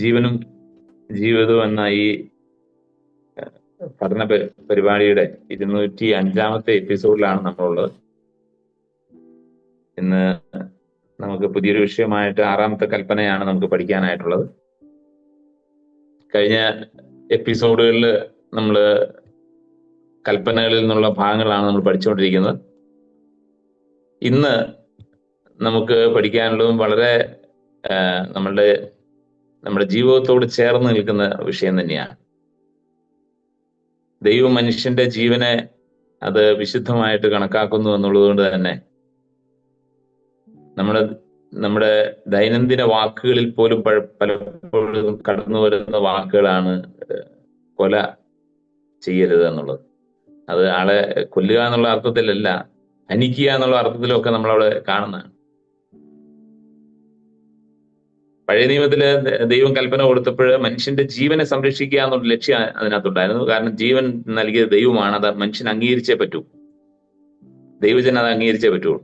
ജീവനും ജീവിതവും എന്ന ഈ പഠന പരിപാടിയുടെ 205-ാമത്തെ എപ്പിസോഡിലാണ് നമ്മളുള്ളത്. ഇന്ന് നമുക്ക് പുതിയൊരു വിഷയമായിട്ട് 6-ാമത്തെ കൽപ്പനയാണ് നമുക്ക് പഠിക്കാനായിട്ടുള്ളത്. കഴിഞ്ഞ എപ്പിസോഡുകളിൽ നമ്മൾ കൽപ്പനകളിൽ നിന്നുള്ള ഭാഗങ്ങളാണ് നമ്മൾ പഠിച്ചുകൊണ്ടിരിക്കുന്നത്. ഇന്ന് നമുക്ക് പഠിക്കാനുള്ളതും വളരെ നമ്മുടെ ജീവിതത്തോട് ചേർന്ന് നിൽക്കുന്ന വിഷയം തന്നെയാണ്. ദൈവം മനുഷ്യന്റെ ജീവനെ അത് വിശുദ്ധമായിട്ട് കണക്കാക്കുന്നു എന്നുള്ളത് കൊണ്ട് തന്നെ നമ്മുടെ ദൈനംദിന വാക്കുകളിൽ പോലും പലപ്പോഴും കടന്നു വരുന്ന വാക്കുകളാണ് കൊല ചെയ്യരുത് എന്നുള്ളത്. അത് ആളെ കൊല്ലുക എന്നുള്ള അർത്ഥത്തിലല്ല, ഹനിക്കുക എന്നുള്ള അർത്ഥത്തിലൊക്കെ നമ്മളവിടെ കാണുന്നതാണ്. പഴയ നിയമത്തില് ദൈവം കൽപ്പന കൊടുത്തപ്പോൾ മനുഷ്യന്റെ ജീവനെ സംരക്ഷിക്കുക എന്നുള്ള ലക്ഷ്യം അതിനകത്തുണ്ടായിരുന്നു. കാരണം ജീവൻ നൽകിയത് ദൈവമാണ്, അത് മനുഷ്യൻ അംഗീകരിച്ചേ പറ്റൂ, ദൈവജനം അത് അംഗീകരിച്ചേ പറ്റുള്ളൂ.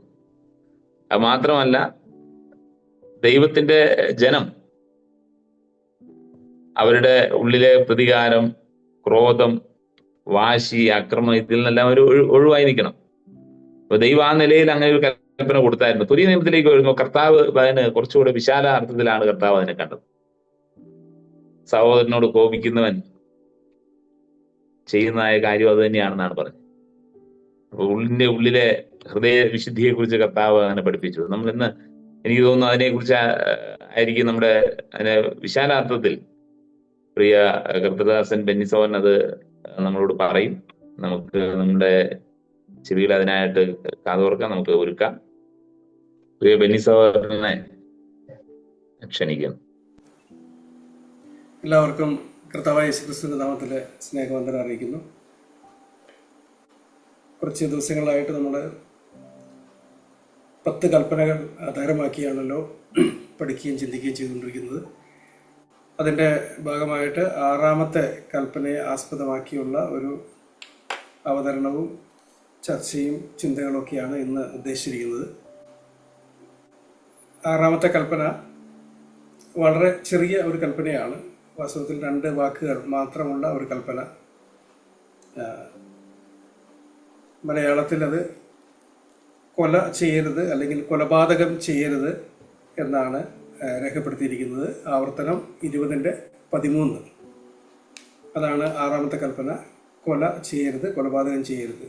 അത് മാത്രമല്ല, ദൈവത്തിന്റെ ജനം അവരുടെ ഉള്ളിലെ പ്രതികാരം, ക്രോധം, വാശി, അക്രമം ഇതിൽ നിന്നെല്ലാം ഒരു ഒഴിവായി നിൽക്കണം. അപ്പൊ ദൈവം ആ നിലയിൽ അങ്ങനെ ഒരു കൽപ്പന കൊടുത്തായിരുന്നു. പുതിയ നിയമത്തിലേക്ക് വരുമ്പോൾ കർത്താവ് അതിന് കുറച്ചുകൂടെ വിശാല അർത്ഥത്തിലാണ് കർത്താവ് അതിനെ കണ്ടത്. സഹോദരനോട് കോപിക്കുന്നവൻ ചെയ്യുന്നതായ കാര്യം അത് തന്നെയാണെന്നാണ് പറഞ്ഞത്. അപ്പൊ ഉള്ളിലെ ഹൃദയ വിശുദ്ധിയെ കുറിച്ച് കർത്താവ് അങ്ങനെ പഠിപ്പിച്ചു. നമ്മൾ ഇന്ന് എനിക്ക് തോന്നുന്നു അതിനെക്കുറിച്ച് ആയിരിക്കും നമ്മുടെ അതിനെ വിശാലാർത്ഥത്തിൽ പ്രിയ കർത്തദാസൻ ബെന്നിസോൻ അത് നമ്മളോട് പറയും. നമുക്ക് നമ്മുടെ ചെവികൾ അതിനായിട്ട് കാതോർക്കാം, നമുക്ക് ഒരുക്കാം. പ്രിയ ബെന്നിസോനെ ക്ഷണിക്കുന്നു. എല്ലാവർക്കും കർത്താവായ യേശുക്രിസ്തുവിന്റെ നാമത്തിലെ സ്നേഹവന്ദനം അറിയിക്കുന്നു. കുറച്ച് ദിവസങ്ങളായിട്ട് നമ്മൾ 10 കൽപ്പനകൾ ആധാരമാക്കിയാണല്ലോ പഠിക്കുകയും ചിന്തിക്കുകയും ചെയ്തുകൊണ്ടിരിക്കുന്നത്. അതിൻ്റെ ഭാഗമായിട്ട് 6-ാമത്തെ കൽപ്പനയെ ആസ്പദമാക്കിയുള്ള ഒരു അവതരണവും ചർച്ചയും ചിന്തകളൊക്കെയാണ് ഇന്ന് ഉദ്ദേശിച്ചിരിക്കുന്നത്. 6-ാമത്തെ കൽപ്പന വളരെ ചെറിയ ഒരു കൽപ്പനയാണ്. വാസ്തവത്തിൽ 2 വാക്കുകൾ മാത്രമുള്ള ഒരു കൽപ്പന. മലയാളത്തിൽ അത് കൊല ചെയ്യരുത് അല്ലെങ്കിൽ കൊലപാതകം ചെയ്യരുത് എന്നാണ് രേഖപ്പെടുത്തിയിരിക്കുന്നത്. ആവർത്തനം 20-13 അതാണ് 6-ാമത്തെ കൽപ്പന. കൊല ചെയ്യരുത്, കൊലപാതകം ചെയ്യരുത്.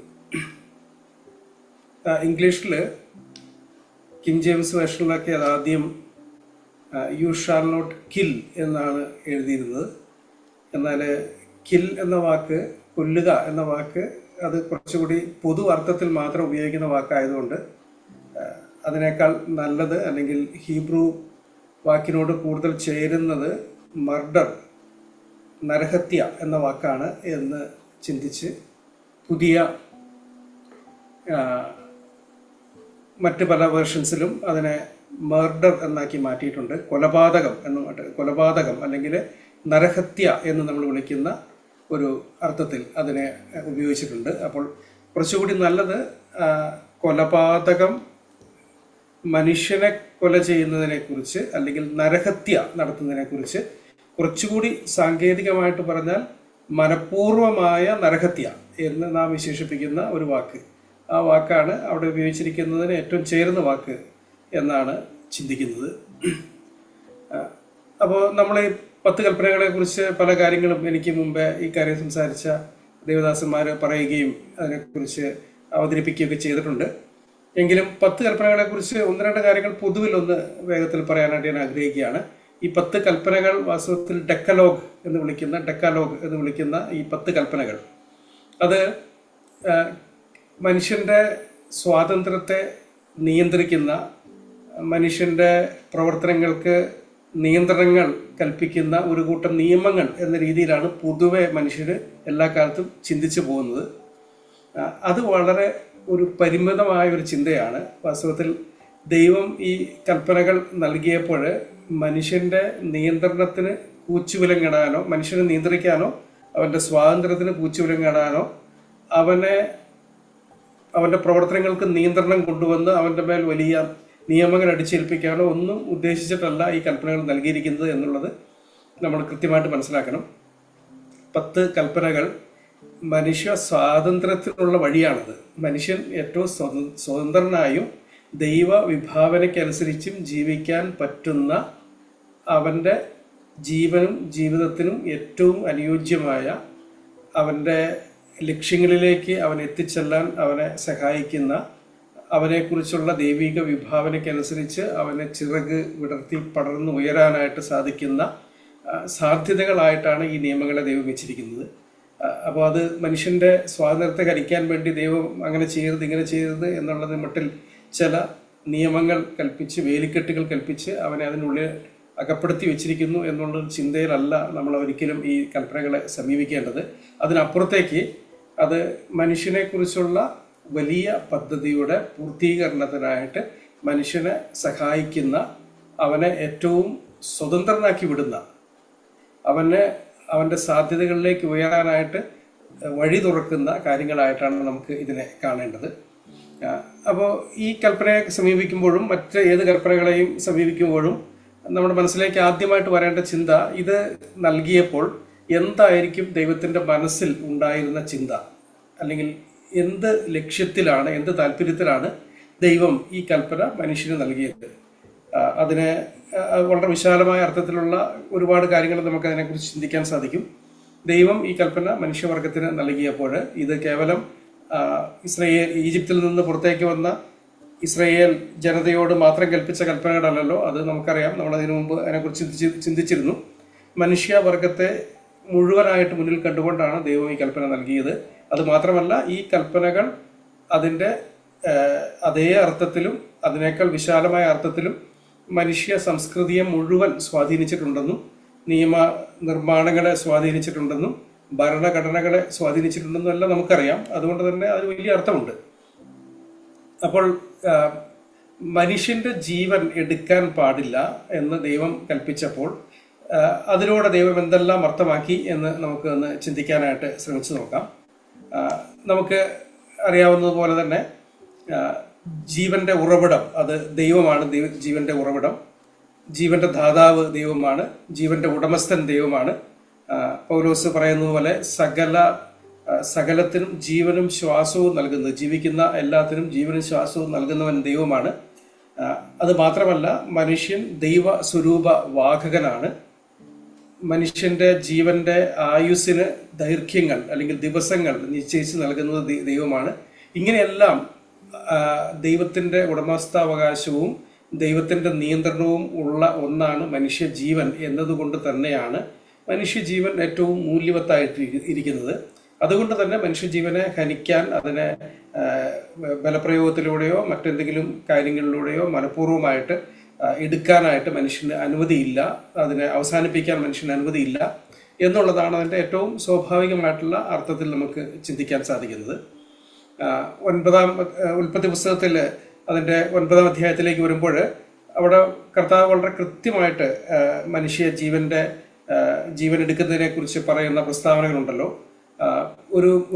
ഇംഗ്ലീഷിൽ കിങ് ജെയിംസ് വേർഷനിലൊക്കെ അത് ആദ്യം യു ഷാൽ നോട്ട് കിൽ എന്നാണ് എഴുതിയിരുന്നത്. എന്നാൽ കിൽ എന്ന വാക്ക്, കൊല്ലുക എന്ന വാക്ക്, അത് കുറച്ചുകൂടി പൊതു അർത്ഥത്തിൽ മാത്രം ഉപയോഗിക്കുന്ന വാക്കായതുകൊണ്ട് അതിനേക്കാൾ നല്ലത്, അല്ലെങ്കിൽ ഹീബ്രു വാക്കിനോട് കൂടുതൽ ചേരുന്നത് മർഡർ, നരഹത്യ എന്ന വാക്കാണ് എന്ന് ചിന്തിച്ച് പുതിയ മറ്റ് പല വേർഷൻസിലും അതിനെ മർഡർ എന്നാക്കി മാറ്റിയിട്ടുണ്ട്. കൊലപാതകം അല്ലെങ്കിൽ നരഹത്യ എന്ന് നമ്മൾ വിളിക്കുന്ന ഒരു അർത്ഥത്തിൽ അതിനെ ഉപയോഗിച്ചിട്ടുണ്ട്. അപ്പോൾ കുറച്ചുകൂടി നല്ലത് കൊലപാതകം, മനുഷ്യനെ കൊല ചെയ്യുന്നതിനെ കുറിച്ച് അല്ലെങ്കിൽ നരഹത്യ നടത്തുന്നതിനെ കുറിച്ച് കുറച്ചുകൂടി സാങ്കേതികമായിട്ട് പറഞ്ഞാൽ മനഃപൂർവമായ നരഹത്യ എന്ന് നാം വിശേഷിപ്പിക്കുന്ന ഒരു വാക്ക്. ആ വാക്കാണ് അവിടെ ഉപയോഗിച്ചിരിക്കുന്നതിന് ഏറ്റവും ചേരുന്ന വാക്ക് എന്നാണ് ചിന്തിക്കുന്നത്. അപ്പോൾ നമ്മൾ ഈ 10 കൽപ്പനകളെ കുറിച്ച് പല കാര്യങ്ങളും എനിക്ക് മുമ്പേ ഈ കാര്യം സംസാരിച്ച ദേവദാസന്മാർ പറയുകയും അതിനെക്കുറിച്ച് അവതരിപ്പിക്കുകയൊക്കെ ചെയ്തിട്ടുണ്ട്. എങ്കിലും 10 കൽപ്പനകളെ കുറിച്ച് 1-2 കാര്യങ്ങൾ പൊതുവിൽ ഒന്ന് വേഗത്തിൽ പറയാനായിട്ട് ഞാൻ ആഗ്രഹിക്കുകയാണ്. ഈ 10 കൽപ്പനകൾ വാസ്തവത്തിൽ ഡെക്കലോഗ് എന്ന് വിളിക്കുന്ന ഈ 10 കൽപ്പനകൾ അത് മനുഷ്യൻ്റെ സ്വാതന്ത്ര്യത്തെ നിയന്ത്രിക്കുന്ന, മനുഷ്യൻ്റെ പ്രവർത്തനങ്ങൾക്ക് നിയന്ത്രണങ്ങൾ കൽപ്പിക്കുന്ന ഒരു കൂട്ടം നിയമങ്ങൾ എന്ന രീതിയിലാണ് പൊതുവെ മനുഷ്യർ എല്ലാ കാലത്തും ചിന്തിച്ചു പോകുന്നത്. അത് വളരെ ഒരു പരിമിതമായ ഒരു ചിന്തയാണ്. വാസ്തവത്തിൽ ദൈവം ഈ കൽപ്പനകൾ നൽകിയപ്പോൾ മനുഷ്യൻ്റെ നിയന്ത്രണത്തിന് കൂച്ചുവിലങ്ങിടാനോ, മനുഷ്യനെ നിയന്ത്രിക്കാനോ, അവൻ്റെ സ്വാതന്ത്ര്യത്തിന് കൂച്ചുവിലങ്ങിടാനോ, അവൻ്റെ പ്രവർത്തനങ്ങൾക്ക് നിയന്ത്രണം കൊണ്ടുവന്ന് അവൻ്റെ മേൽ വലിയ നിയമങ്ങൾ അടിച്ചേൽപ്പിക്കാനോ ഒന്നും ഉദ്ദേശിച്ചിട്ടല്ല ഈ കൽപ്പനകൾ നൽകിയിരിക്കുന്നത് എന്നുള്ളത് നമ്മൾ കൃത്യമായിട്ട് മനസ്സിലാക്കണം. 10 കൽപ്പനകൾ മനുഷ്യ സ്വാതന്ത്ര്യത്തിനുള്ള വഴിയാണത്. മനുഷ്യൻ ഏറ്റവും സ്വതന്ത്രനായും ദൈവ വിഭാവനയ്ക്കനുസരിച്ചും ജീവിക്കാൻ പറ്റുന്ന അവൻ്റെ ജീവനും ജീവിതത്തിനും ഏറ്റവും അനുയോജ്യമായ അവൻ്റെ ലക്ഷ്യങ്ങളിലേക്ക് അവൻ എത്തിച്ചെല്ലാൻ അവനെ സഹായിക്കുന്ന, അവനെക്കുറിച്ചുള്ള ദൈവിക വിഭാവനയ്ക്കനുസരിച്ച് അവനെ ചിറക് വിടർത്തി പടർന്നു ഉയരാനായിട്ട് സാധിക്കുന്ന സാധ്യതകളായിട്ടാണ് ഈ നിയമങ്ങളെ ദൈവം വെച്ചിരിക്കുന്നത്. അപ്പോൾ അത് മനുഷ്യൻ്റെ സ്വാതന്ത്ര്യത്തെ ഹരിക്കാൻ വേണ്ടി ദൈവം അങ്ങനെ ചെയ്യരുത് ഇങ്ങനെ ചെയ്യരുത് എന്നുള്ളത് മട്ടിൽ ചില നിയമങ്ങൾ കൽപ്പിച്ച്, വേലിക്കെട്ടുകൾ കൽപ്പിച്ച് അവനെ അതിനുള്ളിൽ അകപ്പെടുത്തി വെച്ചിരിക്കുന്നു എന്നുള്ള ചിന്തയിലല്ല നമ്മൾ ഒരിക്കലും ഈ കൽപ്പനകളെ സമീപിക്കേണ്ടത്. അതിനപ്പുറത്തേക്ക് അത് മനുഷ്യനെ കുറിച്ചുള്ള വലിയ പദ്ധതിയുടെ പൂർത്തീകരണത്തിനായിട്ട് മനുഷ്യനെ സഹായിക്കുന്ന, അവനെ ഏറ്റവും സ്വതന്ത്രനാക്കി വിടുന്ന, അവൻ്റെ സാധ്യതകളിലേക്ക് ഉയരാനായിട്ട് വഴി തുറക്കുന്ന കാര്യങ്ങളായിട്ടാണ് നമുക്ക് ഇതിനെ കാണേണ്ടത്. അപ്പോൾ ഈ കൽപ്പനയെ സമീപിക്കുമ്പോഴും മറ്റ് ഏത് കൽപ്പനകളെയും സമീപിക്കുമ്പോഴും നമ്മുടെ മനസ്സിലേക്ക് ആദ്യമായിട്ട് വരേണ്ട ചിന്ത, ഇത് നൽകിയപ്പോൾ എന്തായിരിക്കും ദൈവത്തിൻ്റെ മനസ്സിൽ ഉണ്ടായിരുന്ന ചിന്ത, അല്ലെങ്കിൽ എന്ത് ലക്ഷ്യത്തിലാണ്, എന്ത് താല്പര്യത്തിലാണ് ദൈവം ഈ കൽപ്പന മനുഷ്യന് നൽകിയത്. അതിനെ വളരെ വിശാലമായ അർത്ഥത്തിലുള്ള ഒരുപാട് കാര്യങ്ങൾ നമുക്ക് അതിനെക്കുറിച്ച് ചിന്തിക്കാൻ സാധിക്കും. ദൈവം ഈ കൽപ്പന മനുഷ്യവർഗത്തിന് നൽകിയപ്പോൾ ഇത് കേവലം ഈജിപ്തിൽ നിന്ന് പുറത്തേക്ക് വന്ന ഇസ്രായേൽ ജനതയോട് മാത്രം കൽപ്പിച്ച കൽപ്പനകളല്ലല്ലോ. അത് നമുക്കറിയാം, നമ്മൾ അതിനു മുമ്പ് അതിനെക്കുറിച്ച് ചിന്തിച്ചിരുന്നു. മനുഷ്യവർഗത്തെ മുഴുവനായിട്ട് മുന്നിൽ കണ്ടുകൊണ്ടാണ് ദൈവം ഈ കൽപ്പന നൽകിയത്. അത് മാത്രമല്ല, ഈ കൽപ്പനകൾ അതിൻ്റെ അതേ അർത്ഥത്തിലും അതിനേക്കാൾ വിശാലമായ അർത്ഥത്തിലും മനുഷ്യ സംസ്കൃതിയെ മുഴുവൻ സ്വാധീനിച്ചിട്ടുണ്ടെന്നും നിയമ നിർമ്മാണങ്ങളെ സ്വാധീനിച്ചിട്ടുണ്ടെന്നും ഭരണഘടനകളെ സ്വാധീനിച്ചിട്ടുണ്ടെന്നും എല്ലാം നമുക്കറിയാം. അതുകൊണ്ട് തന്നെ അത് വലിയ അർത്ഥമുണ്ട്. അപ്പോൾ മനുഷ്യന്റെ ജീവൻ എടുക്കാൻ പാടില്ല എന്ന് ദൈവം കൽപ്പിച്ചപ്പോൾ അതിലൂടെ ദൈവം എന്തെല്ലാം അർത്ഥമാക്കി എന്ന് നമുക്ക് ഒന്ന് ചിന്തിക്കാനായിട്ട് ശ്രമിച്ചു നോക്കാം. നമുക്ക് അറിയാവുന്നതുപോലെ തന്നെ ജീവന്റെ ഉറവിടം അത് ദൈവമാണ്. ജീവന്റെ ഉറവിടം, ജീവന്റെ ദാതാവ് ദൈവമാണ്, ജീവന്റെ ഉടമസ്ഥൻ ദൈവമാണ്. പൗലോസ് പറയുന്നത് പോലെ സകലത്തിനും ജീവനും ശ്വാസവും നൽകുന്നത്, ജീവിക്കുന്ന എല്ലാത്തിനും ജീവനും ശ്വാസവും നൽകുന്നവൻ ദൈവമാണ്. അത് മാത്രമല്ല, മനുഷ്യൻ ദൈവ സ്വരൂപ വാഹകനാണ്. മനുഷ്യന്റെ ജീവന്റെ ആയുസ്സിന് ദൈർഘ്യങ്ങൾ അല്ലെങ്കിൽ ദിവസങ്ങൾ നിശ്ചയിച്ച് നൽകുന്നത് ദൈവമാണ്. ഇങ്ങനെയെല്ലാം ദൈവത്തിന്റെ ഉടമസ്ഥാവകാശവും ദൈവത്തിന്റെ നിയന്ത്രണവും ഉള്ള ഒന്നാണ് മനുഷ്യജീവൻ എന്നതുകൊണ്ട് തന്നെയാണ് മനുഷ്യജീവൻ ഏറ്റവും മൂല്യവത്തായിട്ട് ഇരിക്കുന്നത്. അതുകൊണ്ട് തന്നെ മനുഷ്യജീവനെ ഹനിക്കാൻ, അതിനെ ബലപ്രയോഗത്തിലൂടെയോ മറ്റെന്തെങ്കിലും കാര്യങ്ങളിലൂടെയോ മനഃപൂർവ്വമായിട്ട് എടുക്കാനായിട്ട് മനുഷ്യന് അനുമതിയില്ല, അതിനെ അവസാനിപ്പിക്കാൻ മനുഷ്യന് അനുമതിയില്ല എന്നുള്ളതാണ് അതിൻ്റെ ഏറ്റവും സ്വാഭാവികമായിട്ടുള്ള അർത്ഥത്തിൽ നമുക്ക് ചിന്തിക്കാൻ സാധിക്കുന്നത്. ഉൽപ്പത്തി പുസ്തകത്തിൽ അതിൻ്റെ 9-ാം അധ്യായത്തിലേക്ക് വരുമ്പോൾ അവിടെ കർത്താവ് വളരെ കൃത്യമായിട്ട് ജീവൻ എടുക്കുന്നതിനെ കുറിച്ച് പറയുന്ന പ്രസ്താവനകളുണ്ടല്ലോ.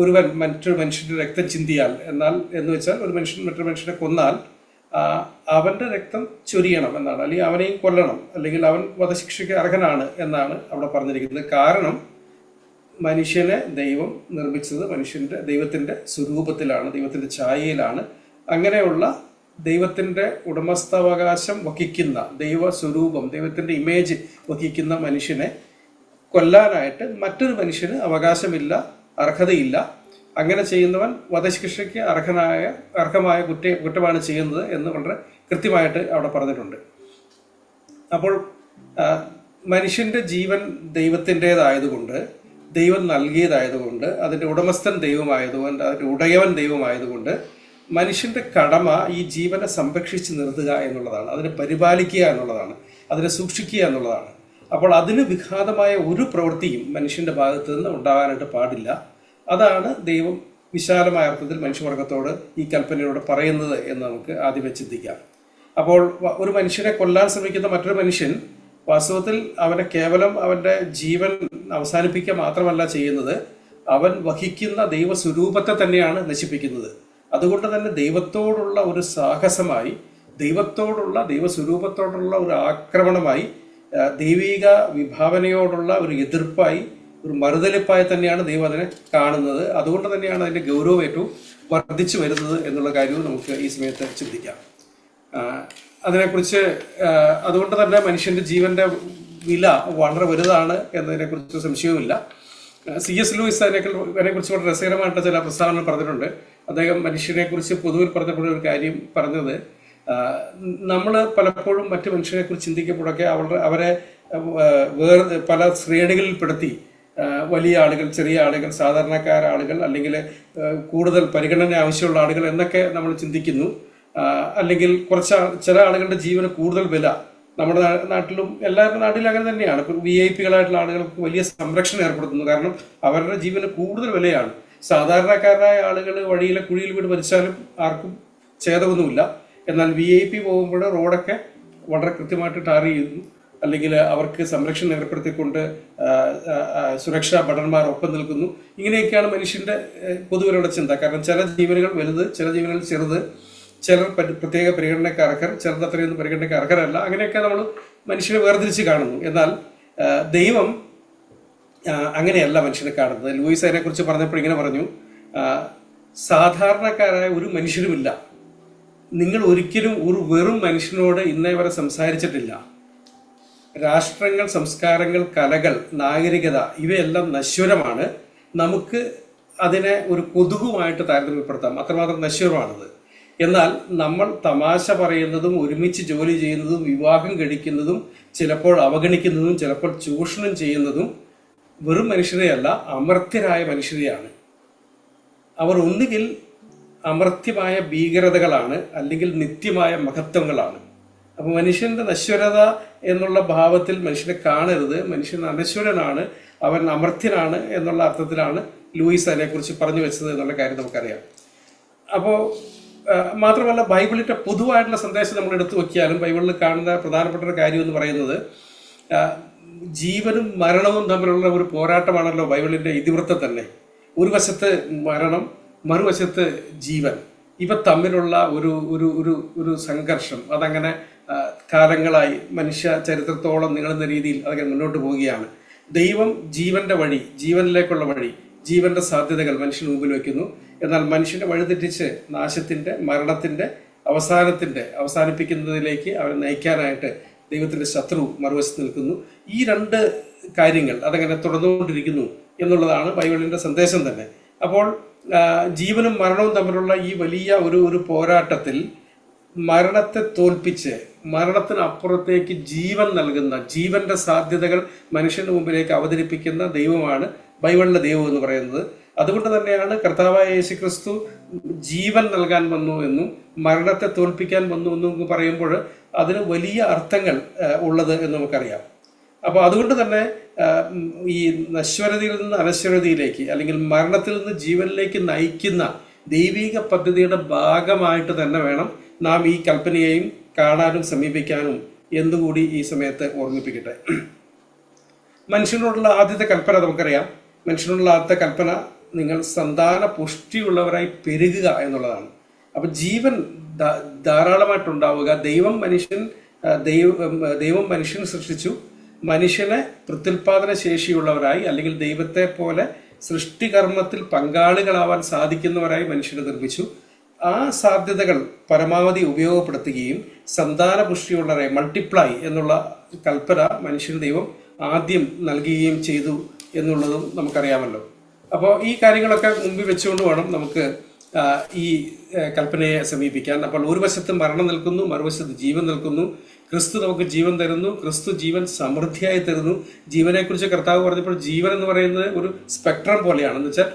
ഒരുവൻ മറ്റൊരു മനുഷ്യന്റെ രക്തം ചിന്തിയാൽ, എന്ന് വെച്ചാൽ ഒരു മനുഷ്യൻ മറ്റൊരു മനുഷ്യനെ കൊന്നാൽ അവന്റെ രക്തം ചൊരിയണം എന്നാണ്, അല്ലെങ്കിൽ അവനെയും കൊല്ലണം, അല്ലെങ്കിൽ അവൻ വധശിക്ഷയ്ക്ക് അർഹനാണ് എന്നാണ് അവിടെ പറഞ്ഞിരിക്കുന്നത്. കാരണം മനുഷ്യനെ ദൈവം നിർമ്മിച്ചത് ദൈവത്തിന്റെ സ്വരൂപത്തിലാണ്, ദൈവത്തിന്റെ ഛായയിലാണ്. അങ്ങനെയുള്ള ദൈവത്തിന്റെ ഉടമസ്ഥാവകാശം വഹിക്കുന്ന, ദൈവ സ്വരൂപം, ദൈവത്തിന്റെ ഇമേജ് വഹിക്കുന്ന മനുഷ്യനെ കൊല്ലാനായിട്ട് മറ്റൊരു മനുഷ്യന് അവകാശമില്ല, അർഹതയില്ല. അങ്ങനെ ചെയ്യുന്നവൻ വധശിക്ഷയ്ക്ക് അർഹമായ കുറ്റമാണ് ചെയ്യുന്നത് എന്ന് വളരെ കൃത്യമായിട്ട് അവിടെ പറഞ്ഞിട്ടുണ്ട്. അപ്പോൾ മനുഷ്യന്റെ ജീവൻ ദൈവത്തിൻ്റെതായതുകൊണ്ട്, ദൈവം നൽകിയതായതുകൊണ്ട്, അതിൻ്റെ ഉടമസ്ഥൻ ദൈവമായതുകൊണ്ട്, അതിൻ്റെ ഉടയവൻ ദൈവമായതുകൊണ്ട് മനുഷ്യന്റെ കടമ ഈ ജീവനെ സംരക്ഷിച്ച് നിർത്തുക എന്നുള്ളതാണ്, അതിനെ പരിപാലിക്കുക എന്നുള്ളതാണ്, അതിനെ സൂക്ഷിക്കുക എന്നുള്ളതാണ്. അപ്പോൾ അതിന് വിഘാതമായ ഒരു പ്രവൃത്തിയും മനുഷ്യന്റെ ഭാഗത്ത് നിന്ന് ഉണ്ടാകാനായിട്ട് പാടില്ല. അതാണ് ദൈവം വിശാലമായ അർത്ഥത്തിൽ മനുഷ്യവർഗത്തോട് ഈ കൽപ്പനയോട് പറയുന്നത് എന്ന് നമുക്ക് ആദ്യമേ ചിന്തിക്കാം. അപ്പോൾ ഒരു മനുഷ്യനെ കൊല്ലാൻ ശ്രമിക്കുന്ന മറ്റൊരു മനുഷ്യൻ വാസ്തവത്തിൽ അവനെ കേവലം അവന്റെ ജീവൻ അവസാനിപ്പിക്കുക മാത്രമല്ല ചെയ്യുന്നത്, അവൻ വഹിക്കുന്ന ദൈവസ്വരൂപത്തെ തന്നെയാണ് നശിപ്പിക്കുന്നത്. അതുകൊണ്ട് തന്നെ ദൈവത്തോടുള്ള ഒരു സാഹസമായി, ദൈവസ്വരൂപത്തോടുള്ള ഒരു ആക്രമണമായി ദൈവിക വിഭാവനയോടുള്ള ഒരു എതിർപ്പായി, ഒരു മറുതലിപ്പായി തന്നെയാണ് ദൈവം അതിനെ കാണുന്നത്. അതുകൊണ്ട് തന്നെയാണ് അതിൻ്റെ ഗൗരവം ഏറ്റവും വർദ്ധിച്ചു വരുന്നത് എന്നുള്ള കാര്യവും നമുക്ക് ഈ സമയത്ത് ചിന്തിക്കാം. അതിനെക്കുറിച്ച് അതുകൊണ്ട് തന്നെ മനുഷ്യൻ്റെ ജീവൻ്റെ വില വളരെ വലുതാണ് എന്നതിനെക്കുറിച്ച് സംശയവുമില്ല. C.S. ലൂയിസ് അതിനെക്കുറിച്ച് വളരെ രസകരമായിട്ട് ചില പ്രസ്താവനകൾ പറഞ്ഞിട്ടുണ്ട്. അദ്ദേഹം മനുഷ്യനെക്കുറിച്ച് പൊതുവിൽ പറഞ്ഞപ്പോൾ ഒരു കാര്യം പറഞ്ഞത്, നമ്മൾ പലപ്പോഴും മറ്റു മനുഷ്യരെക്കുറിച്ച് ചിന്തിക്കുമ്പോഴൊക്കെ അവരെ പല ശ്രേണികളിൽപ്പെടുത്തി, വലിയ ആളുകൾ, ചെറിയ ആളുകൾ, സാധാരണക്കാരാളുകൾ, അല്ലെങ്കിൽ കൂടുതൽ പരിഗണന ആവശ്യമുള്ള ആളുകൾ എന്നൊക്കെ നമ്മൾ ചിന്തിക്കുന്നു. അല്ലെങ്കിൽ ചില ആളുകളുടെ ജീവന് കൂടുതൽ വില. നമ്മുടെ നാട്ടിലും എല്ലാവരുടെ നാട്ടിലും അങ്ങനെ തന്നെയാണ്. ഇപ്പോൾ VIP-കളായിട്ടുള്ള ആളുകൾക്ക് വലിയ സംരക്ഷണം ഏർപ്പെടുത്തുന്നു. കാരണം അവരുടെ ജീവന് കൂടുതൽ വിലയാണ്. സാധാരണക്കാരായ ആളുകൾ വഴിയിലെ കുഴിയിൽ വീട് മരിച്ചാലും ആർക്കും ഛേദമൊന്നുമില്ല. എന്നാൽ VIP പോകുമ്പോൾ റോഡൊക്കെ വളരെ കൃത്യമായിട്ട് ടാർ ചെയ്യുന്നു, അല്ലെങ്കിൽ അവർക്ക് സംരക്ഷണം ഏർപ്പെടുത്തിക്കൊണ്ട് സുരക്ഷാ ഭടന്മാർ ഒപ്പം നിൽക്കുന്നു. ഇങ്ങനെയൊക്കെയാണ് മനുഷ്യന്റെ പൊതുവെയുള്ള ചിന്ത. കാരണം ചില ജീവനുകൾ വലുത്, ചില ജീവനുകൾ ചെറുത്, ചിലർ പ്രത്യേക പരിഗണനയ്ക്ക് അർഹർ, ചിലർ അത്രയൊന്നും പരിഗണനയ്ക്ക് അർഹരല്ല. അങ്ങനെയൊക്കെ നമ്മൾ മനുഷ്യനെ വേർതിരിച്ച് കാണുന്നു. എന്നാൽ ദൈവം അങ്ങനെയല്ല മനുഷ്യനെ കാണുന്നത്. ലൂയിസ് അതിനെക്കുറിച്ച് പറഞ്ഞപ്പോൾ ഇങ്ങനെ പറഞ്ഞു, സാധാരണക്കാരായ ഒരു മനുഷ്യരുമില്ല. നിങ്ങൾ ഒരിക്കലും ഒരു വെറും മനുഷ്യനോട് ഇന്നേ വരെ സംസാരിച്ചിട്ടില്ല. രാഷ്ട്രങ്ങൾ, സംസ്കാരങ്ങൾ, കലകൾ, നാഗരികത ഇവയെല്ലാം നശ്വരമാണ്. നമുക്ക് അതിനെ ഒരു കൊതുകുമായിട്ട് താരതമ്യപ്പെടുത്താം, അത്രമാത്രം നശ്വരമാണത്. എന്നാൽ നമ്മൾ തമാശ പറയുന്നതും ഒരുമിച്ച് ജോലി ചെയ്യുന്നതും വിവാഹം കഴിക്കുന്നതും ചിലപ്പോൾ അവഗണിക്കുന്നതും ചിലപ്പോൾ ചൂഷണം ചെയ്യുന്നതും വെറും മനുഷ്യരെയല്ല, അമർത്യരായ മനുഷ്യരെയാണ്. അവർ ഒന്നുകിൽ അമർത്യമായ ഭീകരതകളാണ്, അല്ലെങ്കിൽ നിത്യമായ മഹത്വങ്ങളാണ്. അപ്പോൾ മനുഷ്യന്റെ നശ്വരത എന്നുള്ള ഭാവത്തിൽ മനുഷ്യനെ കാണരുത്. മനുഷ്യൻ അനശ്വരനാണ്, അവൻ അമർത്യനാണ് എന്നുള്ള അർത്ഥത്തിലാണ് ലൂയിസ് അതിനെക്കുറിച്ച് പറഞ്ഞു വെച്ചത് എന്നുള്ള കാര്യം നമുക്കറിയാം. അപ്പോൾ മാത്രമല്ല, ബൈബിളിന്റെ പൊതുവായിട്ടുള്ള സന്ദേശം നമ്മൾ എടുത്തു നോക്കിയാലും ബൈബിളിൽ കാണുന്ന പ്രധാനപ്പെട്ട ഒരു കാര്യം എന്ന് പറയുന്നത്, ജീവനും മരണവും തമ്മിലുള്ള ഒരു പോരാട്ടമാണല്ലോ ബൈബിളിന്റെ ഇതിവൃത്തം തന്നെ. ഒരു വശത്ത് മരണം, മറുവശത്ത് ജീവൻ. ഇവ തമ്മിലുള്ള ഒരു ഒരു ഒരു ഒരു സംഘർഷം അതങ്ങനെ കാലങ്ങളായി മനുഷ്യ ചരിത്രത്തോളം നീളുന്ന രീതിയിൽ അതങ്ങനെ മുന്നോട്ട് പോവുകയാണ്. ദൈവം ജീവന്റെ വഴി, ജീവനിലേക്കുള്ള വഴി, ജീവന്റെ സാധ്യതകൾ മനുഷ്യന് മുമ്പിൽ വയ്ക്കുന്നു. എന്നാൽ മനുഷ്യനെ വഴിതെറ്റിച്ച് നാശത്തിന്റെ, മരണത്തിന്റെ, അവസാനിപ്പിക്കുന്നതിലേക്ക് അവരെ നയിക്കാനായിട്ട് ദൈവത്തിന്റെ ശത്രു മറുവശത്ത് നിൽക്കുന്നു. ഈ രണ്ട് കാര്യങ്ങൾ അതങ്ങനെ തുടർന്നുകൊണ്ടിരിക്കുന്നു എന്നുള്ളതാണ് ബൈബിളിന്റെ സന്ദേശം തന്നെ. അപ്പോൾ ജീവനും മരണവും തമ്മിലുള്ള ഈ വലിയ ഒരു പോരാട്ടത്തിൽ മരണത്തെ തോൽപ്പിച്ച് മരണത്തിനപ്പുറത്തേക്ക് ജീവൻ നൽകുന്ന, ജീവന്റെ സാധ്യതകൾ മനുഷ്യന്റെ മുമ്പിലേക്ക് അവതരിപ്പിക്കുന്ന ദൈവമാണ് ബൈബിളിലെ ദൈവം എന്ന് പറയുന്നത്. അതുകൊണ്ട് തന്നെയാണ് കർത്താവായ യേശുക്രിസ്തു ജീവൻ നൽകാൻ വന്നു എന്നും മരണത്തെ തോൽപ്പിക്കാൻ വന്നു എന്നും പറയുമ്പോൾ അതിന് വലിയ അർത്ഥങ്ങൾ ഉള്ളത് എന്ന് നമുക്കറിയാം. അപ്പോൾ അതുകൊണ്ട് തന്നെ ഈ നശ്വരതയിൽ നിന്ന് അനശ്വരതയിലേക്ക്, അല്ലെങ്കിൽ മരണത്തിൽ നിന്ന് ജീവനിലേക്ക് നയിക്കുന്ന ദൈവിക പദ്ധതിയുടെ ഭാഗമായിട്ട് തന്നെ വേണം നാം ഈ കൽപ്പനയെയും കാണാനും സമീപിക്കാനും എന്നുകൂടി ഈ സമയത്ത് ഓർമ്മിപ്പിക്കട്ടെ. മനുഷ്യനോടുള്ള ആദ്യത്തെ കൽപ്പന നമുക്കറിയാം. മനുഷ്യനോടുള്ള ആദ്യത്തെ കൽപ്പന നിങ്ങൾ സന്താന പുഷ്ടിയുള്ളവരായി പെരുകുക എന്നുള്ളതാണ്. അപ്പൊ ജീവൻ ധാരാളമായിട്ടുണ്ടാവുക. ദൈവം മനുഷ്യൻ സൃഷ്ടിച്ചു. മനുഷ്യനെ പ്രത്യുൽപാദന ശേഷിയുള്ളവരായി, അല്ലെങ്കിൽ ദൈവത്തെ പോലെ സൃഷ്ടികർമ്മത്തിൽ പങ്കാളികളാവാൻ സാധിക്കുന്നവരായി മനുഷ്യനെ നിർമ്മിച്ചു. ആ സാധ്യതകൾ പരമാവധി ഉപയോഗപ്പെടുത്തുകയും സന്താന പുഷ്ടിയുള്ളവരെ മൾട്ടിപ്ലൈ എന്നുള്ള കൽപ്പന മനുഷ്യൻ ദൈവം ആദ്യം നൽകുകയും ചെയ്തു എന്നുള്ളതും നമുക്കറിയാമല്ലോ. അപ്പോൾ ഈ കാര്യങ്ങളൊക്കെ മുമ്പിൽ വെച്ചുകൊണ്ട് വേണം നമുക്ക് ഈ കൽപ്പനയെ സമീപിക്കാൻ. അപ്പോൾ ഒരു വശത്ത് മരണം നിൽക്കുന്നു, മറുവശത്ത് ജീവൻ നിൽക്കുന്നു. ക്രിസ്തു നമുക്ക് ജീവൻ തരുന്നു. ക്രിസ്തു ജീവൻ സമൃദ്ധിയായി തരുന്നു. ജീവനെക്കുറിച്ച് കർത്താവ് പറഞ്ഞപ്പോൾ ജീവൻ എന്ന് പറയുന്നത് ഒരു സ്പെക്ട്രം പോലെയാണ്. എന്ന് വെച്ചാൽ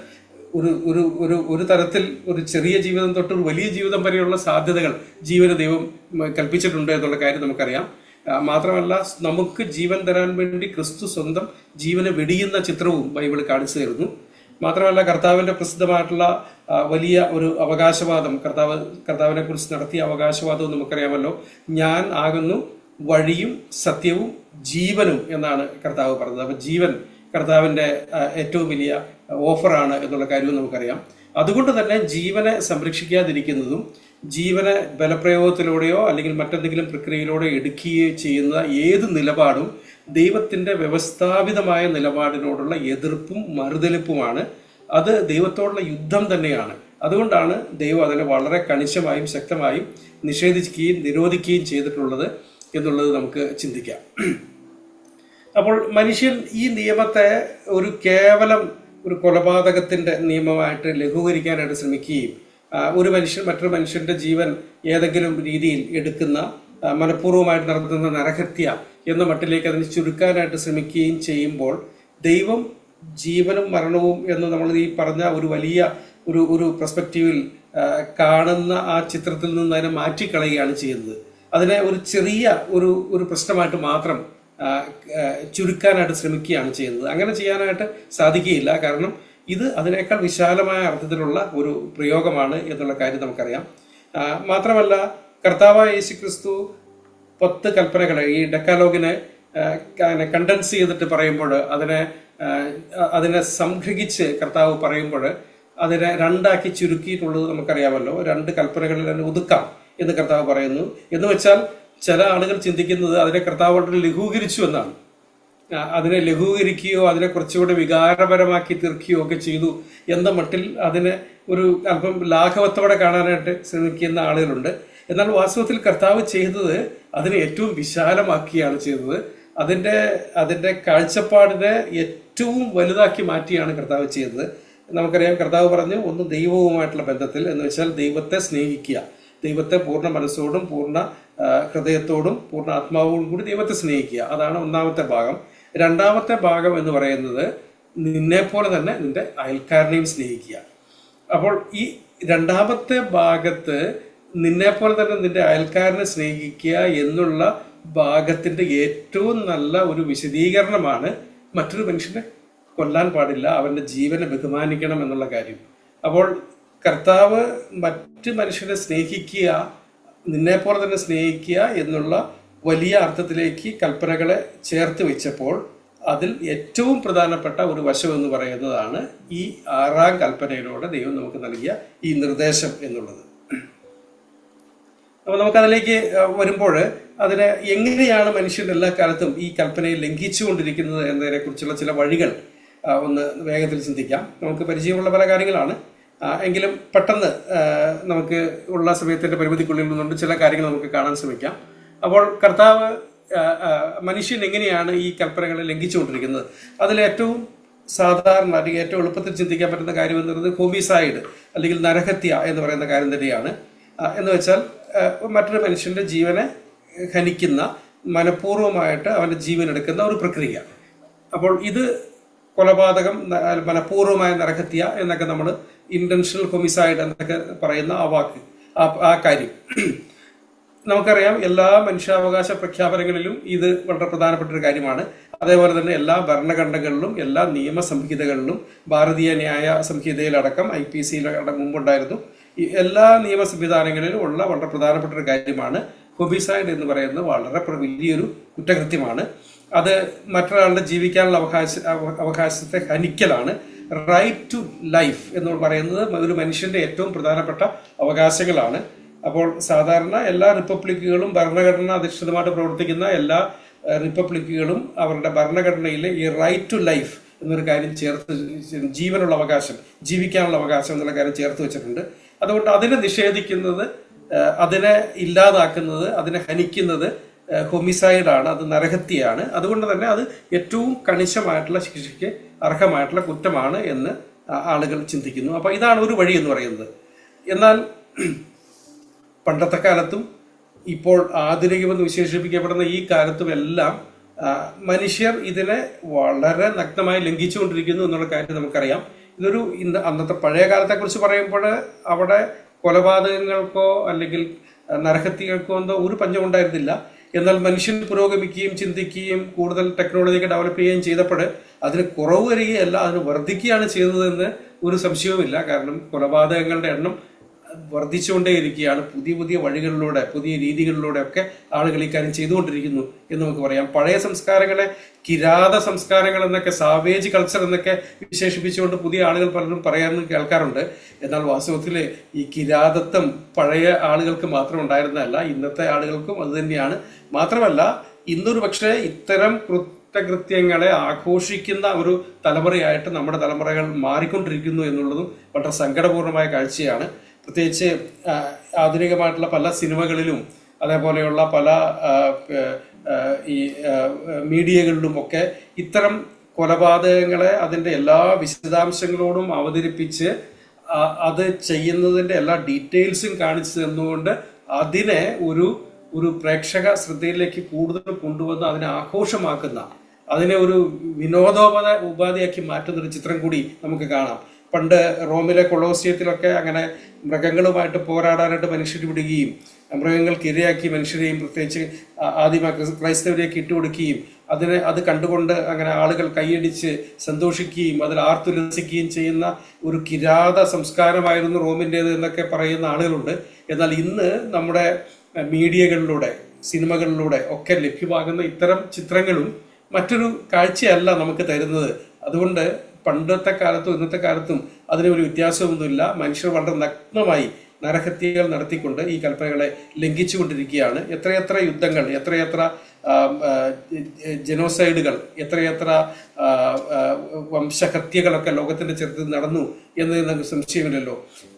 ഒരു തരത്തിൽ ഒരു ചെറിയ ജീവിതം തൊട്ട് ഒരു വലിയ ജീവിതം വരെയുള്ള സാധ്യതകൾ ജീവന് ദൈവം കൽപ്പിച്ചിട്ടുണ്ട് എന്നുള്ള കാര്യം നമുക്കറിയാം. മാത്രമല്ല, നമുക്ക് ജീവൻ തരാൻ വേണ്ടി ക്രിസ്തു സ്വന്തം ജീവനെ വെടിയുന്ന ചിത്രവും ബൈബിൾ കാണിച്ചു തരുന്നു. മാത്രമല്ല, കർത്താവിന്റെ പ്രസിദ്ധമായിട്ടുള്ള വലിയ ഒരു അവകാശവാദം, കർത്താവിനെ കുറിച്ച് നടത്തിയ അവകാശവാദവും നമുക്കറിയാമല്ലോ. ഞാൻ ആകുന്നു വഴിയും സത്യവും ജീവനും എന്നാണ് കർത്താവ് പറഞ്ഞത്. അപ്പൊ ജീവൻ കർത്താവിന്റെ ഏറ്റവും വലിയ ഓഫറാണ് എന്നുള്ള കാര്യവും നമുക്കറിയാം. അതുകൊണ്ട് തന്നെ ജീവനെ സംരക്ഷിക്കാതിരിക്കുന്നതും ജീവനെ ബലപ്രയോഗത്തിലൂടെയോ അല്ലെങ്കിൽ മറ്റെന്തെങ്കിലും പ്രക്രിയയിലൂടെയോ എടുക്കുകയോ ചെയ്യുന്ന ഏത് നിലപാടും ദൈവത്തിൻ്റെ വ്യവസ്ഥാപിതമായ നിലപാടിനോടുള്ള എതിർപ്പും മറുതലിപ്പുമാണ്. അത് ദൈവത്തോടുള്ള യുദ്ധം തന്നെയാണ്. അതുകൊണ്ടാണ് ദൈവം അതിനെ വളരെ കണിശമായും ശക്തമായും നിഷേധിക്കുകയും നിരോധിക്കുകയും ചെയ്തിട്ടുള്ളത് എന്നുള്ളത് നമുക്ക് ചിന്തിക്കാം. അപ്പോൾ മനുഷ്യൻ ഈ നിയമത്തെ കേവലം ഒരു കൊലപാതകത്തിൻ്റെ നിയമമായിട്ട് ലഘൂകരിക്കാനായിട്ട് ശ്രമിക്കുകയും ഒരു മനുഷ്യൻ മറ്റൊരു മനുഷ്യൻ്റെ ജീവൻ ഏതെങ്കിലും രീതിയിൽ എടുക്കുന്ന മനഃപൂർവ്വമായിട്ട് നടത്തുന്ന നരഹത്യ എന്ന മട്ടിലേക്ക് അതിനെ ചുരുക്കാനായിട്ട് ശ്രമിക്കുകയും ചെയ്യുമ്പോൾ ദൈവം ജീവനും മരണവും എന്ന് നമ്മൾ ഈ പറഞ്ഞ ഒരു വലിയ ഒരു പെർസ്പെക്റ്റീവിൽ കാണുന്ന ആ ചിത്രത്തിൽ നിന്ന് അതിനെ മാറ്റിക്കളയുകയാണ് ചെയ്യുന്നത്. അതിനെ ഒരു ചെറിയ ഒരു പ്രശ്നമായിട്ട് മാത്രം ചുരുക്കാനായിട്ട് ശ്രമിക്കുകയാണ് ചെയ്യുന്നത്. അങ്ങനെ ചെയ്യാനായിട്ട് സാധിക്കുകയില്ല. കാരണം ഇത് അതിനേക്കാൾ വിശാലമായ അർത്ഥത്തിലുള്ള ഒരു പ്രയോഗമാണ് എന്നുള്ള കാര്യം നമുക്കറിയാം. മാത്രമല്ല കർത്താവായ യേശുക്രിസ്തു 10 കൽപ്പനകളെ ഈ ഡെക്കാലോഗിനെ കണ്ടൻസ് ചെയ്തിട്ട് പറയുമ്പോൾ അതിനെ സംഗ്രഹിച്ച് കർത്താവ് പറയുമ്പോൾ അതിനെ 2 ചുരുക്കിയിട്ടുള്ളത് നമുക്കറിയാമല്ലോ. 2 കൽപ്പനകളിൽ അതിനെ ഒതുക്കാം എന്ന് കർത്താവ് പറയുന്നു. എന്ന് വെച്ചാൽ ചില ആളുകൾ ചിന്തിക്കുന്നത് അതിനെ കർത്താവ് വളരെ ലഘൂകരിച്ചു എന്നാണ്. അതിനെ ലഘൂകരിക്കുകയോ അതിനെ കുറച്ചുകൂടെ വികാരപരമാക്കി തീർക്കുകയോ ഒക്കെ ചെയ്തു എന്ന മട്ടിൽ അതിനെ ഒരു അല്പം ലാഘവത്തോടെ കാണാനായിട്ട് ശ്രമിക്കുന്ന ആളുകളുണ്ട്. എന്നാൽ വാസ്തവത്തിൽ കർത്താവ് ചെയ്തത് അതിനെ ഏറ്റവും വിശാലമാക്കിയാണ് ചെയ്തത്. അതിൻ്റെ കാഴ്ചപ്പാടിനെ ഏറ്റവും വലുതാക്കി മാറ്റിയാണ് കർത്താവ് ചെയ്തത്. നമുക്കറിയാം കർത്താവ് പറഞ്ഞു, ഒന്ന് ദൈവവുമായിട്ടുള്ള ബന്ധത്തിൽ, എന്ന് വെച്ചാൽ ദൈവത്തെ സ്നേഹിക്കുക, ദൈവത്തെ പൂർണ്ണ മനസ്സോടും പൂർണ്ണ ഹൃദയത്തോടും പൂർണ്ണ ആത്മാവോടും കൂടി ദൈവത്തെ സ്നേഹിക്കുക. അതാണ് ഒന്നാമത്തെ ഭാഗം. രണ്ടാമത്തെ ഭാഗം എന്ന് പറയുന്നത് നിന്നെപ്പോലെ തന്നെ നിന്റെ അയൽക്കാരനെയും സ്നേഹിക്കുക. അപ്പോൾ ഈ രണ്ടാമത്തെ ഭാഗത്ത് നിന്നെപ്പോലെ തന്നെ നിന്റെ അയൽക്കാരനെ സ്നേഹിക്കുക എന്നുള്ള ഭാഗത്തിന്റെ ഏറ്റവും നല്ല ഒരു വിശദീകരണമാണ് മറ്റൊരു മനുഷ്യനെ കൊല്ലാൻ പാടില്ല, അവന്റെ ജീവനെ ബഹുമാനിക്കണം എന്നുള്ള കാര്യം. അപ്പോൾ കർത്താവ് മറ്റ് മനുഷ്യരെ സ്നേഹിക്കുക, നിന്നെപ്പോലെ തന്നെ സ്നേഹിക്കുക എന്നുള്ള വലിയ അർത്ഥത്തിലേക്ക് കൽപ്പനകളെ ചേർത്ത് വെച്ചപ്പോൾ അതിൽ ഏറ്റവും പ്രധാനപ്പെട്ട ഒരു വശം എന്ന് പറയുന്നതാണ് ഈ 6ാം കൽപ്പനയിലൂടെ ദൈവം നമുക്ക് നൽകിയ ഈ നിർദ്ദേശം എന്നുള്ളത്. അപ്പോൾ നമുക്കതിലേക്ക് വരുമ്പോൾ അതിനെ എങ്ങനെയാണ് മനുഷ്യൻ എല്ലാ കാലത്തും ഈ കൽപ്പനയെ ലംഘിച്ചുകൊണ്ടിരിക്കുന്നത് എന്നതിനെ കുറിച്ചുള്ള ചില വഴികൾ ഒന്ന് വേഗത്തിൽ ചിന്തിക്കാം. നമുക്ക് പരിചയമുള്ള പല കാര്യങ്ങളാണ്, എങ്കിലും പെട്ടെന്ന് നമുക്ക് ഉള്ള സമയത്തിൻ്റെ പരിമിതിക്കുള്ളിൽ നിന്നുകൊണ്ട് ചില കാര്യങ്ങൾ നമുക്ക് കാണാൻ ശ്രമിക്കാം. അപ്പോൾ കർത്താവ് മനുഷ്യൻ എങ്ങനെയാണ് ഈ കൽപ്പനകളെ ലംഘിച്ചുകൊണ്ടിരിക്കുന്നത്? അതിലേറ്റവും സാധാരണ അല്ലെങ്കിൽ ഏറ്റവും എളുപ്പത്തിൽ ചിന്തിക്കാൻ പറ്റുന്ന കാര്യം എന്ന് പറയുന്നത് ഹോമിസൈഡ് അല്ലെങ്കിൽ നരഹത്യ എന്ന് പറയുന്ന കാര്യം തന്നെയാണ്. എന്ന് വെച്ചാൽ മറ്റൊരു മനുഷ്യൻ്റെ ജീവനെ ഹനിക്കുന്ന, മനഃപൂർവ്വമായിട്ട് അവൻ്റെ ജീവൻ എടുക്കുന്ന ഒരു പ്രക്രിയ. അപ്പോൾ ഇത് കൊലപാതകം, മനഃപൂർവ്വമായ നരഹത്യ എന്നൊക്കെ നമ്മൾ ഇന്റൻഷണൽ ഹോമിസൈഡ് എന്നൊക്കെ പറയുന്ന ആ കാര്യം നമുക്കറിയാം. എല്ലാ മനുഷ്യാവകാശ പ്രഖ്യാപനങ്ങളിലും ഇത് വളരെ പ്രധാനപ്പെട്ട ഒരു കാര്യമാണ്. അതേപോലെ തന്നെ എല്ലാ ഭരണഘടനകളിലും എല്ലാ നിയമ സംഹിതകളിലും, ഭാരതീയ ന്യായ സംഹിതയിലടക്കം IPC മുമ്പുണ്ടായിരുന്നു, എല്ലാ നിയമ സംവിധാനങ്ങളിലും ഉള്ള വളരെ പ്രധാനപ്പെട്ട ഒരു കാര്യമാണ് ഹോമിസൈഡ് എന്ന് പറയുന്നത്. വളരെ വലിയൊരു കുറ്റകൃത്യമാണ്. അത് മറ്റൊരാളുടെ ജീവിക്കാനുള്ള അവകാശത്തെ ഹനിക്കലാണ്. റൈറ്റ് ടു ലൈഫ് എന്ന് പറയുന്നത് ഒരു മനുഷ്യന്റെ ഏറ്റവും പ്രധാനപ്പെട്ട അവകാശങ്ങളാണ്. അപ്പോൾ സാധാരണ എല്ലാ റിപ്പബ്ലിക്കുകളും ഭരണഘടന അധിഷ്ഠിതമായിട്ട് പ്രവർത്തിക്കുന്ന എല്ലാ റിപ്പബ്ലിക്കുകളും അവരുടെ ഭരണഘടനയിലെ ഈ റൈറ്റ് ടു ലൈഫ് എന്നൊരു കാര്യം ചേർത്ത്, ജീവനുള്ള അവകാശം, ജീവിക്കാനുള്ള അവകാശം എന്നുള്ള കാര്യം ചേർത്ത് വെച്ചിട്ടുണ്ട്. അതുകൊണ്ട് അതിനെ നിഷേധിക്കുന്നത്, അതിനെ ഇല്ലാതാക്കുന്നത്, അതിനെ ഹനിക്കുന്നത് ഹോമിസൈഡാണ്, അത് നരഹത്യയാണ്. അതുകൊണ്ട് തന്നെ അത് ഏറ്റവും കണിശമായിട്ടുള്ള ശിക്ഷയ്ക്ക് അർഹമായിട്ടുള്ള കുറ്റമാണ് എന്ന് ആളുകൾ ചിന്തിക്കുന്നു. അപ്പോൾ ഇതാണ് ഒരു വഴി എന്ന് പറയുന്നത്. എന്നാൽ പണ്ടത്തെ കാലത്തും ഇപ്പോൾ ആധുനികമെന്ന് വിശേഷിപ്പിക്കപ്പെടുന്ന ഈ കാലത്തും എല്ലാം മനുഷ്യർ ഇതിനെ വളരെ നഗ്നമായി ലംഘിച്ചുകൊണ്ടിരിക്കുന്നു എന്നുള്ള കാര്യം നമുക്കറിയാം. ഇതൊരു അന്നത്തെ പഴയ കാലത്തെക്കുറിച്ച് പറയുമ്പോൾ അവിടെ കൊലപാതകങ്ങൾക്കോ അല്ലെങ്കിൽ നരഹത്യകൾക്കോ എന്തോ ഒരു പഞ്ചം ഉണ്ടായിരുന്നില്ല. എന്നാൽ മനുഷ്യൻ പുരോഗമിക്കുകയും ചിന്തിക്കുകയും കൂടുതൽ ടെക്നോളജിയൊക്കെ ഡെവലപ്പ് ചെയ്യുകയും ചെയ്തപ്പോൾ അതിന് കുറവ് വരികയല്ല, അതിന് വർദ്ധിക്കുകയാണ് ചെയ്തതെന്ന് ഒരു സംശയവുമില്ല. കാരണം കൊലപാതകങ്ങളുടെ എണ്ണം വർദ്ധിച്ചുകൊണ്ടേയിരിക്കുകയാണ്. പുതിയ പുതിയ വഴികളിലൂടെ, പുതിയ രീതികളിലൂടെ ഒക്കെ ആളുകൾ ഇക്കാര്യം ചെയ്തുകൊണ്ടിരിക്കുന്നു എന്ന് നമുക്ക് പറയാം. പഴയ സംസ്കാരങ്ങളെ കിരാത സംസ്കാരങ്ങൾ എന്നൊക്കെ, സാവേജ് കൾച്ചർ എന്നൊക്കെ വിശേഷിപ്പിച്ചുകൊണ്ട് പുതിയ ആളുകൾ പലരും പറയാൻ കേൾക്കാറുണ്ട്. എന്നാൽ വാസ്തവത്തിൽ ഈ കിരാതത്വം പഴയ ആളുകൾക്ക് മാത്രം ഉണ്ടായിരുന്നതല്ല, ഇന്നത്തെ ആളുകൾക്കും അത് തന്നെയാണ്. മാത്രമല്ല, ഇന്നൊരു പക്ഷേ ഇത്തരം കൃത്യങ്ങളെ ആഘോഷിക്കുന്ന ഒരു തലമുറയായിട്ട് നമ്മുടെ തലമുറകൾ മാറിക്കൊണ്ടിരിക്കുന്നു എന്നുള്ളതും വളരെ സങ്കടപൂർണമായ കാഴ്ചയാണ്. പ്രത്യേകിച്ച് ആധുനികമായിട്ടുള്ള പല സിനിമകളിലും അതേപോലെയുള്ള പല ഈ മീഡിയകളിലും ഒക്കെ ഇത്തരം കൊലപാതകങ്ങളെ അതിൻ്റെ എല്ലാ വിശദാംശങ്ങളോടും അവതരിപ്പിച്ച് അത് ചെയ്യുന്നതിൻ്റെ എല്ലാ ഡീറ്റെയിൽസും കാണിച്ചു തന്നുകൊണ്ട് അതിനെ ഒരു പ്രേക്ഷക ശ്രദ്ധയിലേക്ക് കൂടുതൽ കൊണ്ടുവന്ന് അതിനെ ആഘോഷമാക്കുന്ന, അതിനെ ഒരു ഉപാധിയാക്കി മാറ്റുന്ന ഒരു ചിത്രം കൂടി നമുക്ക് കാണാം. പണ്ട് റോമിലെ കൊളോസിയത്തിലൊക്കെ അങ്ങനെ മൃഗങ്ങളുമായിട്ട് പോരാടാനായിട്ട് മനുഷ്യർ വിടുകയും മൃഗങ്ങൾക്ക് ഇരയാക്കി മനുഷ്യരെയും പ്രത്യേകിച്ച് ആദിമ ക്രൈസ്തവരെയൊക്കെ ഇട്ടുകൊടുക്കുകയും അത് കണ്ടുകൊണ്ട് അങ്ങനെ ആളുകൾ കൈയടിച്ച് സന്തോഷിക്കുകയും അതിൽ ആർത്തുല്ലസിക്കുകയും ചെയ്യുന്ന ഒരു കിരാത സംസ്കാരമായിരുന്നു റോമിൻ്റേത് എന്നൊക്കെ പറയുന്ന ആളുകളുണ്ട്. എന്നാൽ ഇന്ന് നമ്മുടെ മീഡിയകളിലൂടെ, സിനിമകളിലൂടെ ഒക്കെ ലഭ്യമാകുന്ന ഇത്തരം ചിത്രങ്ങളും മറ്റൊരു കാഴ്ചയല്ല നമുക്ക് തരുന്നത്. അതുകൊണ്ട് പണ്ടത്തെ കാലത്തും ഇന്നത്തെ കാലത്തും അതിന് ഒരു വ്യത്യാസമൊന്നുമില്ല. മനുഷ്യർ വളരെ നഗ്നമായി നരഹത്യകൾ നടത്തിക്കൊണ്ട് ഈ കൽപ്പനകളെ ലംഘിച്ചുകൊണ്ടിരിക്കുകയാണ്. എത്രയെത്ര യുദ്ധങ്ങൾ, എത്രയെത്ര ജനോസൈഡുകൾ, എത്രയെത്ര വംശഹത്യകളൊക്കെ ലോകത്തിന്റെ ചരിത്രത്തിൽ നടന്നു എന്നതിൽ നമുക്ക് സംശയമില്ലല്ലോ.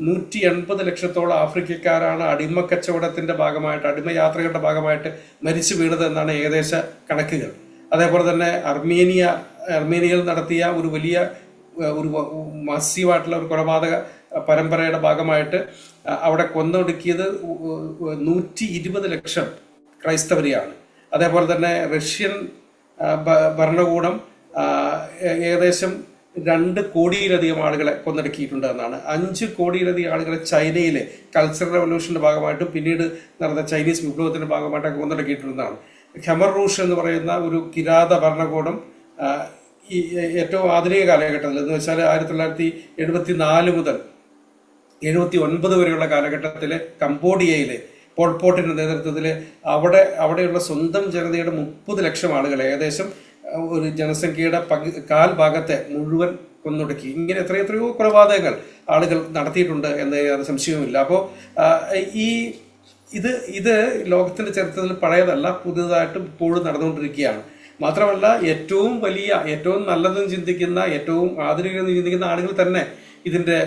180 ലക്ഷത്തോളം ആഫ്രിക്കക്കാരാണ് അടിമക്കച്ചവടത്തിന്റെ ഭാഗമായിട്ട്, അടിമയാത്രകളുടെ ഭാഗമായിട്ട് മരിച്ചു വീണത് എന്നാണ് ഏകദേശ കണക്കുകൾ. അതേപോലെ തന്നെ അർമേനിയയിൽ നടത്തിയ ഒരു വലിയ ഒരു മാസീവായിട്ടുള്ള ഒരു കൊലപാതക പരമ്പരയുടെ ഭാഗമായിട്ട് അവിടെ കൊന്നൊടുക്കിയത് 120 ലക്ഷം ക്രൈസ്തവരെയാണ്. അതേപോലെ തന്നെ റഷ്യൻ ഭരണകൂടം ഏകദേശം 2 കോടിയിലധികം ആളുകളെ കൊന്നൊടുക്കിയിട്ടുണ്ട് എന്നാണ്. 5 കോടിയിലധികം ആളുകളെ ചൈനയിലെ കൾച്ചറൽ റവല്യൂഷന്റെ ഭാഗമായിട്ടും പിന്നീട് നടന്ന ചൈനീസ് വിപ്ലവത്തിന്റെ ഭാഗമായിട്ടൊക്കെ കൊന്നൊടുക്കിയിട്ടുള്ളതാണ്. ഖമർ റൂഷ് എന്ന് പറയുന്ന ഒരു കിരാത ഭരണകൂടം ഈ ഏറ്റവും ആധുനിക കാലഘട്ടത്തിൽ എന്ന് വെച്ചാൽ 1974 മുതൽ 79 വരെയുള്ള കാലഘട്ടത്തിൽ കംബോഡിയയിലെ പോൾപോട്ടിന്റെ നേതൃത്വത്തിൽ അവിടെയുള്ള സ്വന്തം ജനതയുടെ 30 ലക്ഷം ആളുകളെ, ഏകദേശം ഒരു ജനസംഖ്യയുടെ കാൽഭാഗത്തെ മുഴുവൻ കൊന്നൊടുക്കി. ഇങ്ങനെ എത്രയോ കൊലപാതകങ്ങൾ ആളുകൾ നടത്തിയിട്ടുണ്ട് എന്ന് സംശയവുമില്ല. അപ്പോൾ ഇത് ലോകത്തിന്റെ ചരിത്രത്തിൽ പഴയതല്ല, പുതിയതായിട്ടും ഇപ്പോഴും നടന്നുകൊണ്ടിരിക്കുകയാണ്. മാത്രമല്ല, ഏറ്റവും വലിയ, ഏറ്റവും നല്ലതെന്ന് ചിന്തിക്കുന്ന, ഏറ്റവും ആധുനികമെന്ന് ചിന്തിക്കുന്ന ആളുകൾ തന്നെ ഇതിന്റെ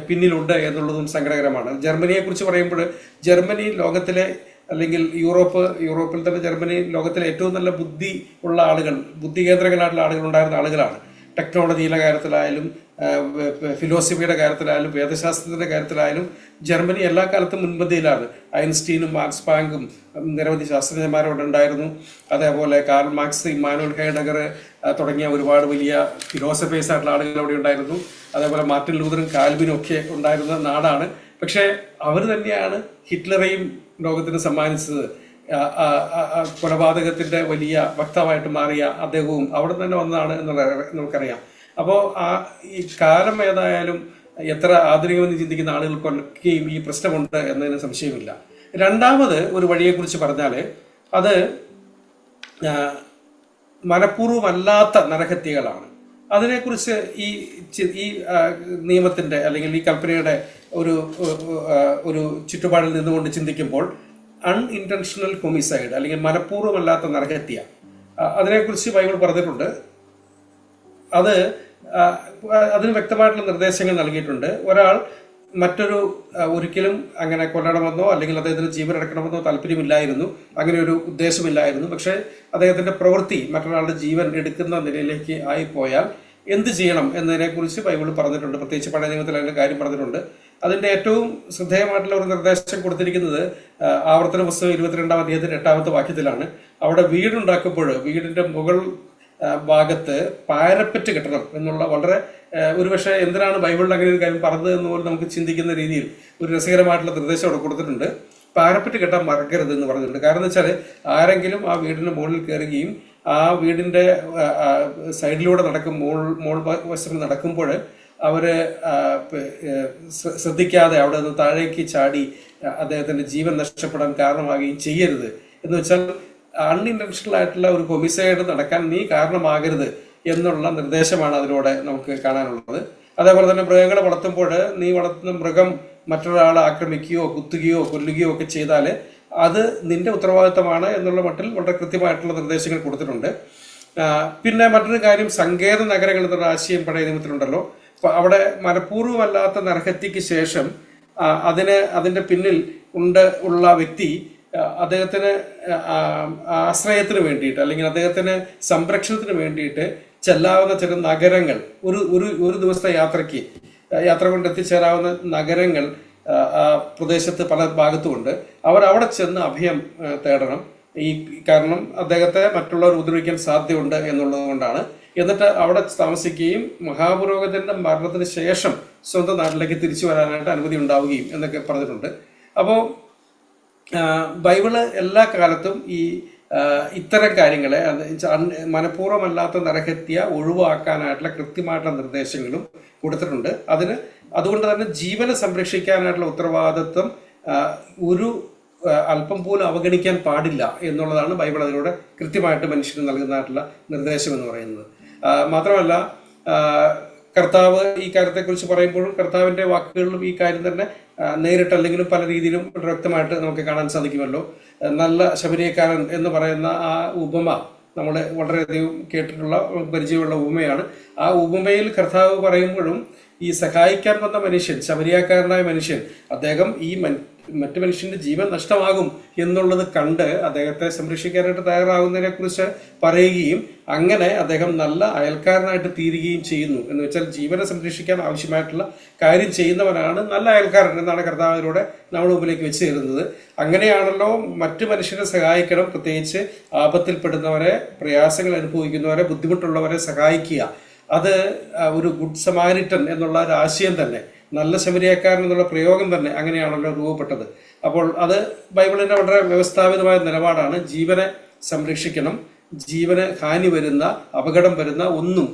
പിന്നിലുണ്ട് എന്നുള്ളതും സങ്കടകരമാണ്. ജർമ്മനിയെ കുറിച്ച് പറയുമ്പോൾ, ജർമ്മനി ലോകത്തിലെ, അല്ലെങ്കിൽ യൂറോപ്പിൽ തന്നെ ജർമ്മനി ലോകത്തിലെ ഏറ്റവും നല്ല ബുദ്ധി ഉള്ള ആളുകൾ, ബുദ്ധി കേന്ദ്രങ്ങളായിട്ടുള്ള ആളുകൾ ഉണ്ടായിരുന്ന ആളുകളാണ്. ടെക്നോളജിയുടെ കാര്യത്തിലായാലും ഫിലോസഫിയുടെ കാര്യത്തിലായാലും വേദശാസ്ത്രത്തിന്റെ കാര്യത്തിലായാലും ജർമ്മനി എല്ലാ കാലത്തും മുൻപന്തിയിലാണ്. ഐൻസ്റ്റീനും മാർക്സ് പ്ലാങ്കും നിരവധി ശാസ്ത്രജ്ഞന്മാരവിടെ ഉണ്ടായിരുന്നു. അതേപോലെ കാർൽ മാർക്സ്, ഇമ്മാനുവൽ ഹൈഡഗർ തുടങ്ങിയ ഒരുപാട് വലിയ ഫിലോസഫേഴ്സ് ആയിട്ടുള്ള ആളുകൾ അവിടെ ഉണ്ടായിരുന്നു. അതേപോലെ മാർട്ടിൻ ലൂതറും കാൽവിനും ഒക്കെ ഉണ്ടായിരുന്ന നാടാണ്. പക്ഷേ അവർ തന്നെയാണ് ഹിറ്റ്ലറെയും ലോകത്തിന് സമ്മാനിച്ചത്. കൊലപാതകത്തിന്റെ വലിയ വക്താവായിട്ട് മാറിയ അദ്ദേഹവും അവിടെ തന്നെ വന്നതാണ് എന്നുള്ളത് നമുക്കറിയാം. അപ്പോൾ ഈ കാലം ഏതായാലും എത്ര ആധുനികമെന്ന് ചിന്തിക്കുന്ന ആളുകൾക്കൊക്കെയും ഈ പ്രശ്നമുണ്ട് എന്നതിന് സംശയമില്ല. രണ്ടാമത് ഒരു വഴിയെക്കുറിച്ച് പറഞ്ഞാൽ, അത് മനഃപൂർവ്വമല്ലാത്ത നരഹത്യകളാണ്. അതിനെക്കുറിച്ച് ഈ നിയമത്തിന്റെ അല്ലെങ്കിൽ ഈ കൽപ്പനയുടെ ഒരു ചുറ്റുപാടിൽ നിന്നുകൊണ്ട് ചിന്തിക്കുമ്പോൾ, അൺഇൻറ്റൻഷണൽ ഹോമിസൈഡ് അല്ലെങ്കിൽ മനഃപൂർവ്വമല്ലാത്ത നരഹത്യ, അതിനെക്കുറിച്ച് ബൈബിൾ പറഞ്ഞിട്ടുണ്ട്. അതിന് വ്യക്തമായിട്ടുള്ള നിർദ്ദേശങ്ങൾ നൽകിയിട്ടുണ്ട്. ഒരാൾ ഒരിക്കലും അങ്ങനെ കൊല്ലണമെന്നോ അല്ലെങ്കിൽ അദ്ദേഹത്തിന് ജീവൻ എടുക്കണമെന്നോ താല്പര്യമില്ലായിരുന്നു, അങ്ങനെ ഒരു ഉദ്ദേശമില്ലായിരുന്നു. പക്ഷെ അദ്ദേഹത്തിന്റെ പ്രവൃത്തി മറ്റൊരാളുടെ ജീവൻ എടുക്കുന്ന നിലയിലേക്ക് ആയിപ്പോയാൽ എന്ത് ചെയ്യണം എന്നതിനെക്കുറിച്ച് ബൈബിൾ പറഞ്ഞിട്ടുണ്ട്. പ്രത്യേകിച്ച് പഴയ നിയമത്തിൽ അതിന്റെ കാര്യം പറഞ്ഞിട്ടുണ്ട്. അതിന്റെ ഏറ്റവും ശ്രദ്ധേയമായിട്ടുള്ള ഒരു നിർദ്ദേശം കൊടുത്തിരിക്കുന്നത് ആവർത്തന പുസ്തകം 22-ാം അധ്യായത്തിന്റെ 8-ാമത്തെ വാക്യത്തിലാണ്. അവിടെ വീടുണ്ടാക്കുമ്പോൾ വീടിന്റെ മുകൾ ഭാഗത്ത് പാരപ്പറ്റ് കെട്ടണം എന്നുള്ള വളരെ ഒരുപക്ഷെ എന്തിനാണ് ബൈബിളിൽ അങ്ങനെ ഒരു കാര്യം പറഞ്ഞത് എന്ന് പോലും നമുക്ക് ചിന്തിക്കുന്ന രീതിയിൽ ഒരു രസകരമായിട്ടുള്ള നിർദ്ദേശം അവിടെ കൊടുത്തിട്ടുണ്ട്. പാരപ്പറ്റ് കെട്ടാൻ മറക്കരുത് എന്ന് പറഞ്ഞിട്ടുണ്ട്. കാരണം എന്ന് വെച്ചാൽ, ആരെങ്കിലും ആ വീടിന്റെ മുകളിൽ കയറുകയും ആ വീടിന്റെ സൈഡിലൂടെ മോൾ വശം നടക്കുമ്പോൾ അവര് ശ്രദ്ധിക്കാതെ അവിടെ നിന്ന് താഴേക്ക് ചാടി അദ്ദേഹത്തിന്റെ ജീവൻ നഷ്ടപ്പെടാൻ കാരണമാകുകയും ചെയ്യരുത്. എന്ന് വെച്ചാൽ അൺഇൻറ്റൻഷണൽ ആയിട്ടുള്ള ഒരു ഹൊമിസൈഡ് നടക്കാൻ നീ കാരണമാകരുത് എന്നുള്ള നിർദ്ദേശമാണ് അതിലൂടെ നമുക്ക് കാണാനുള്ളത്. അതേപോലെ തന്നെ മൃഗങ്ങളെ വളർത്തുമ്പോൾ നീ വളർത്തുന്ന മൃഗം മറ്റൊരാളെ ആക്രമിക്കുകയോ കുത്തുകയോ കൊല്ലുകയോ ഒക്കെ ചെയ്താൽ അത് നിന്റെ ഉത്തരവാദിത്തമാണ് എന്നുള്ള മട്ടിൽ വളരെ കൃത്യമായിട്ടുള്ള നിർദ്ദേശങ്ങൾ കൊടുത്തിട്ടുണ്ട്. പിന്നെ മറ്റൊരു കാര്യം, സങ്കേത നഗരങ്ങൾ എന്നുള്ള ആശയം പഴയ നിയമത്തിലുണ്ടല്ലോ. അപ്പൊ അവിടെ മനഃപൂർവ്വമല്ലാത്ത നരഹത്യക്ക് ശേഷം അതിന്റെ പിന്നിൽ ഉള്ള വ്യക്തി അദ്ദേഹത്തിന് ആശ്രയത്തിന് വേണ്ടിയിട്ട് അല്ലെങ്കിൽ അദ്ദേഹത്തിന് സംരക്ഷണത്തിന് വേണ്ടിയിട്ട് ചെല്ലാവുന്ന ചില നഗരങ്ങൾ, ഒരു ദിവസത്തെ യാത്ര കൊണ്ട് എത്തിച്ചേരാവുന്ന നഗരങ്ങൾ ആ പ്രദേശത്ത് പല ഭാഗത്തുമുണ്ട്. അവർ അവിടെ ചെന്ന് അഭയം തേടണം. കാരണം അദ്ദേഹത്തെ മറ്റുള്ളവർ ഉപദ്രവിക്കാൻ സാധ്യതയുണ്ട് എന്നുള്ളത് കൊണ്ടാണ്. എന്നിട്ട് അവിടെ താമസിക്കുകയും മഹാപുരോഹിതന്റെ മരണത്തിന് ശേഷം സ്വന്തം നാട്ടിലേക്ക് തിരിച്ചു വരാനായിട്ട് അനുമതി ഉണ്ടാവുകയും എന്നൊക്കെ പറഞ്ഞിട്ടുണ്ട്. അപ്പോൾ ബൈബിള് എല്ലാ കാലത്തും ഇത്തരം കാര്യങ്ങളെ മനഃപൂർവ്വമല്ലാത്ത നരഹത്യ ഒഴിവാക്കാനായിട്ടുള്ള കൃത്യമായിട്ടുള്ള നിർദ്ദേശങ്ങളും കൊടുത്തിട്ടുണ്ട്. അതുകൊണ്ട് തന്നെ ജീവനെ സംരക്ഷിക്കാനായിട്ടുള്ള ഉത്തരവാദിത്വം ഒരു അല്പം പോലും അവഗണിക്കാൻ പാടില്ല എന്നുള്ളതാണ് ബൈബിൾ അതിലൂടെ കൃത്യമായിട്ട് മനുഷ്യന് നൽകുന്നതായിട്ടുള്ള നിർദ്ദേശം എന്ന് പറയുന്നത്. മാത്രമല്ല, കർത്താവ് ഈ കാര്യത്തെക്കുറിച്ച് പറയുമ്പോഴും കർത്താവിന്റെ വാക്കുകളിലും ഈ കാര്യം തന്നെ നേരിട്ടല്ലെങ്കിലും പല രീതിയിലും വ്യക്തമായിട്ട് നമുക്ക് കാണാൻ സാധിക്കുമല്ലോ. നല്ല ശബരിയക്കാരൻ എന്ന് പറയുന്ന ആ ഉപമ നമ്മൾ വളരെയധികം കേട്ടിട്ടുള്ള പരിചയമുള്ള ഉപമയാണ്. ആ ഉപമയിൽ കർത്താവ് പറയുമ്പോഴും ഈ സഹായിക്കാൻ വന്ന മനുഷ്യൻ, ശബരിയാക്കാരനായ മനുഷ്യൻ, അദ്ദേഹം മറ്റു മനുഷ്യന്റെ ജീവൻ നഷ്ടമാകും എന്നുള്ളത് കണ്ട് അദ്ദേഹത്തെ സംരക്ഷിക്കാനായിട്ട് തയ്യാറാകുന്നതിനെ കുറിച്ച് പറയുകയും അങ്ങനെ അദ്ദേഹം നല്ല അയൽക്കാരനായിട്ട് തീരുകയും ചെയ്യുന്നു. എന്ന് വെച്ചാൽ ജീവനെ സംരക്ഷിക്കാൻ ആവശ്യമായിട്ടുള്ള കാര്യം ചെയ്യുന്നവനാണ് നല്ല അയൽക്കാരൻ എന്നാണ് കർത്താവിലൂടെ നമ്മുടെ മുമ്പിലേക്ക് വെച്ച് തരുന്നത്. അങ്ങനെയാണല്ലോ മറ്റു മനുഷ്യരെ സഹായിക്കണം, പ്രത്യേകിച്ച് ആപത്തിൽപ്പെടുന്നവരെ, പ്രയാസങ്ങൾ അനുഭവിക്കുന്നവരെ, ബുദ്ധിമുട്ടുള്ളവരെ സഹായിക്കുക. അത് ഒരു ഗുഡ് സമാരിറ്റൻ എന്നുള്ള ഒരു ആശയം തന്നെ, നല്ല ശമരിയക്കാരൻ എന്നുള്ള പ്രയോഗം തന്നെ അങ്ങനെയാണല്ലോ രൂപപ്പെട്ടത്. അപ്പോൾ അത് ബൈബിളിന്റെ വളരെ വ്യവസ്ഥാപിതമായ നിലപാടാണ്. ജീവനെ സംരക്ഷിക്കണം, ജീവന് ഹാനി വരുന്ന, അപകടം വരുന്ന ഒന്നും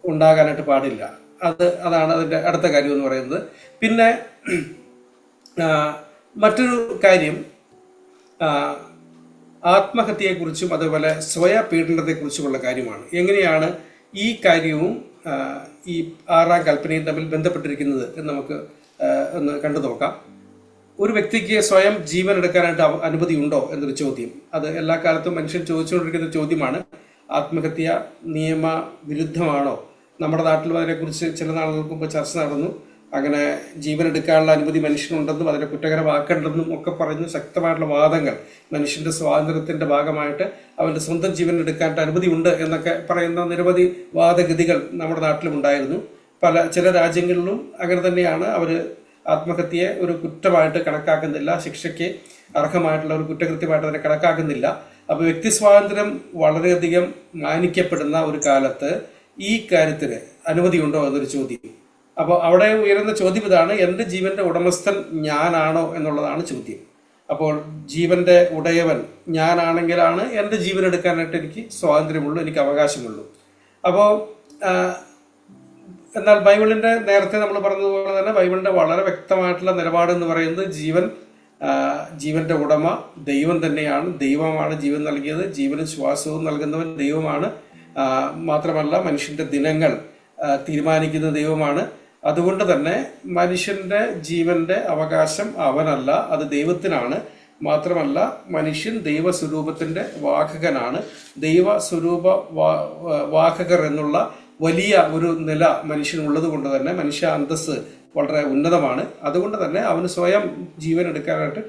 ഉണ്ടാകാനായിട്ട് പാടില്ല. അതാണ് അതിന്റെ അടുത്ത കാര്യം എന്ന് പറയുന്നത്. പിന്നെ മറ്റൊരു കാര്യം ആത്മഹത്യയെക്കുറിച്ചും അതുപോലെ സ്വയപീഡനത്തെക്കുറിച്ചുമുള്ള കാര്യമാണ്. എങ്ങനെയാണ് ഈ കാര്യവും ഈ 6-ാം കൽപ്പനയും തമ്മിൽ ബന്ധപ്പെട്ടിരിക്കുന്നത് എന്ന് നമുക്ക് ഒന്ന് കണ്ടു നോക്കാം. ഒരു വ്യക്തിക്ക് സ്വയം ജീവൻ എടുക്കാനായിട്ട് അനുമതി ഉണ്ടോ എന്നൊരു ചോദ്യം, അത് എല്ലാ കാലത്തും മനുഷ്യൻ ചോദിച്ചുകൊണ്ടിരിക്കുന്ന ചോദ്യമാണ്. ആത്മഹത്യ നിയമവിരുദ്ധമാണോ? നമ്മുടെ നാട്ടിലും അതിനെക്കുറിച്ച് ചില നാളുകൾക്ക് മുമ്പ് ചർച്ച നടന്നു. അങ്ങനെ ജീവൻ എടുക്കാനുള്ള അനുമതി മനുഷ്യനുണ്ടെന്നും അതിനെ കുറ്റകരമാക്കേണ്ടെന്നും ഒക്കെ പറഞ്ഞ് ശക്തമായിട്ടുള്ള വാദങ്ങൾ, മനുഷ്യന്റെ സ്വാതന്ത്ര്യത്തിന്റെ ഭാഗമായിട്ട് അവന്റെ സ്വന്തം ജീവൻ എടുക്കാനായിട്ട് അനുമതി ഉണ്ട് എന്നൊക്കെ പറയുന്ന നിരവധി വാദഗതികൾ നമ്മുടെ നാട്ടിലും ഉണ്ടായിരുന്നു. ചില രാജ്യങ്ങളിലും അങ്ങനെ തന്നെയാണ്. അവര് ആത്മഹത്യയെ ഒരു കുറ്റമായിട്ട് കണക്കാക്കുന്നില്ല, ശിക്ഷയ്ക്ക് അർഹമായിട്ടുള്ള ഒരു കുറ്റകൃത്യമായിട്ട് അതിനെ കണക്കാക്കുന്നില്ല. അപ്പൊ വ്യക്തി സ്വാതന്ത്ര്യം വളരെയധികം മാനിക്കപ്പെടുന്ന ഒരു കാലത്ത് ഈ കാര്യത്തിന് അനുമതിയുണ്ടോ എന്നൊരു ചോദ്യം. അപ്പോൾ അവിടെ ഉയരുന്ന ചോദ്യം ഇതാണ്: എൻ്റെ ജീവന്റെ ഉടമസ്ഥൻ ഞാനാണോ എന്നുള്ളതാണ് ചോദ്യം. അപ്പോൾ ജീവന്റെ ഉടയവൻ ഞാനാണെങ്കിലാണ് എൻ്റെ ജീവൻ എടുക്കാനായിട്ട് എനിക്ക് സ്വാതന്ത്ര്യമുള്ളൂ, എനിക്ക് അവകാശമുള്ളൂ. അപ്പോൾ എന്നാൽ ബൈബിളിന്റെ നേരത്തെ നമ്മൾ പറഞ്ഞതുപോലെ തന്നെ ബൈബിളിന്റെ വളരെ വ്യക്തമായിട്ടുള്ള നിലപാട് എന്ന് പറയുന്നത് ജീവന്റെ ഉടമ ദൈവം തന്നെയാണ്. ദൈവമാണ് ജീവൻ നൽകിയത്. ജീവനും ശ്വാസവും നൽകുന്നവൻ ദൈവമാണ്. മാത്രമല്ല മനുഷ്യന്റെ ദിനങ്ങൾ തീരുമാനിക്കുന്ന ദൈവമാണ്. അതുകൊണ്ട് തന്നെ മനുഷ്യന്റെ ജീവന്റെ അവകാശം അവനല്ല, അത് ദൈവത്തിനാണ്. മാത്രമല്ല മനുഷ്യൻ ദൈവസ്വരൂപത്തിന്റെ വാഹകനാണ്. ദൈവസ്വരൂപ വാഹകർ എന്നുള്ള വലിയ ഒരു നില മനുഷ്യനുള്ളത് കൊണ്ട് തന്നെ മനുഷ്യ അന്തസ്സ് വളരെ ഉന്നതമാണ്. അതുകൊണ്ട് തന്നെ അവന് സ്വയം ജീവൻ എടുക്കാനായിട്ട്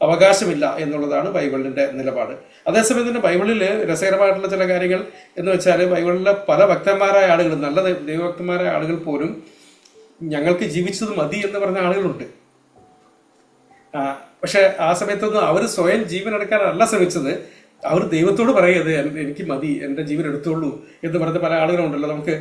അവകാശമില്ല എന്നുള്ളതാണ് ബൈബിളിന്റെ നിലപാട്. അതേസമയം തന്നെ ബൈബിളിൽ രസകരമായിട്ടുള്ള ചില കാര്യങ്ങൾ എന്ന് വെച്ചാൽ ബൈബിളിലെ പല ഭക്തന്മാരായ ആളുകൾ, നല്ല ദൈവഭക്തന്മാരായ ആളുകൾ പോലും ഞങ്ങൾക്ക് ജീവിച്ചത് മതി എന്ന് പറഞ്ഞ ആളുകളുണ്ട്. പക്ഷെ ആ സമയത്തൊന്നും അവർ സ്വയം ജീവൻ എടുക്കാനല്ല ശ്രമിച്ചത്, അവർ ദൈവത്തോട് പറയത് എനിക്ക് മതി, എൻ്റെ ജീവൻ എടുത്തോളൂ എന്ന് പറഞ്ഞ പല ആളുകളുണ്ടല്ലോ. നമുക്ക്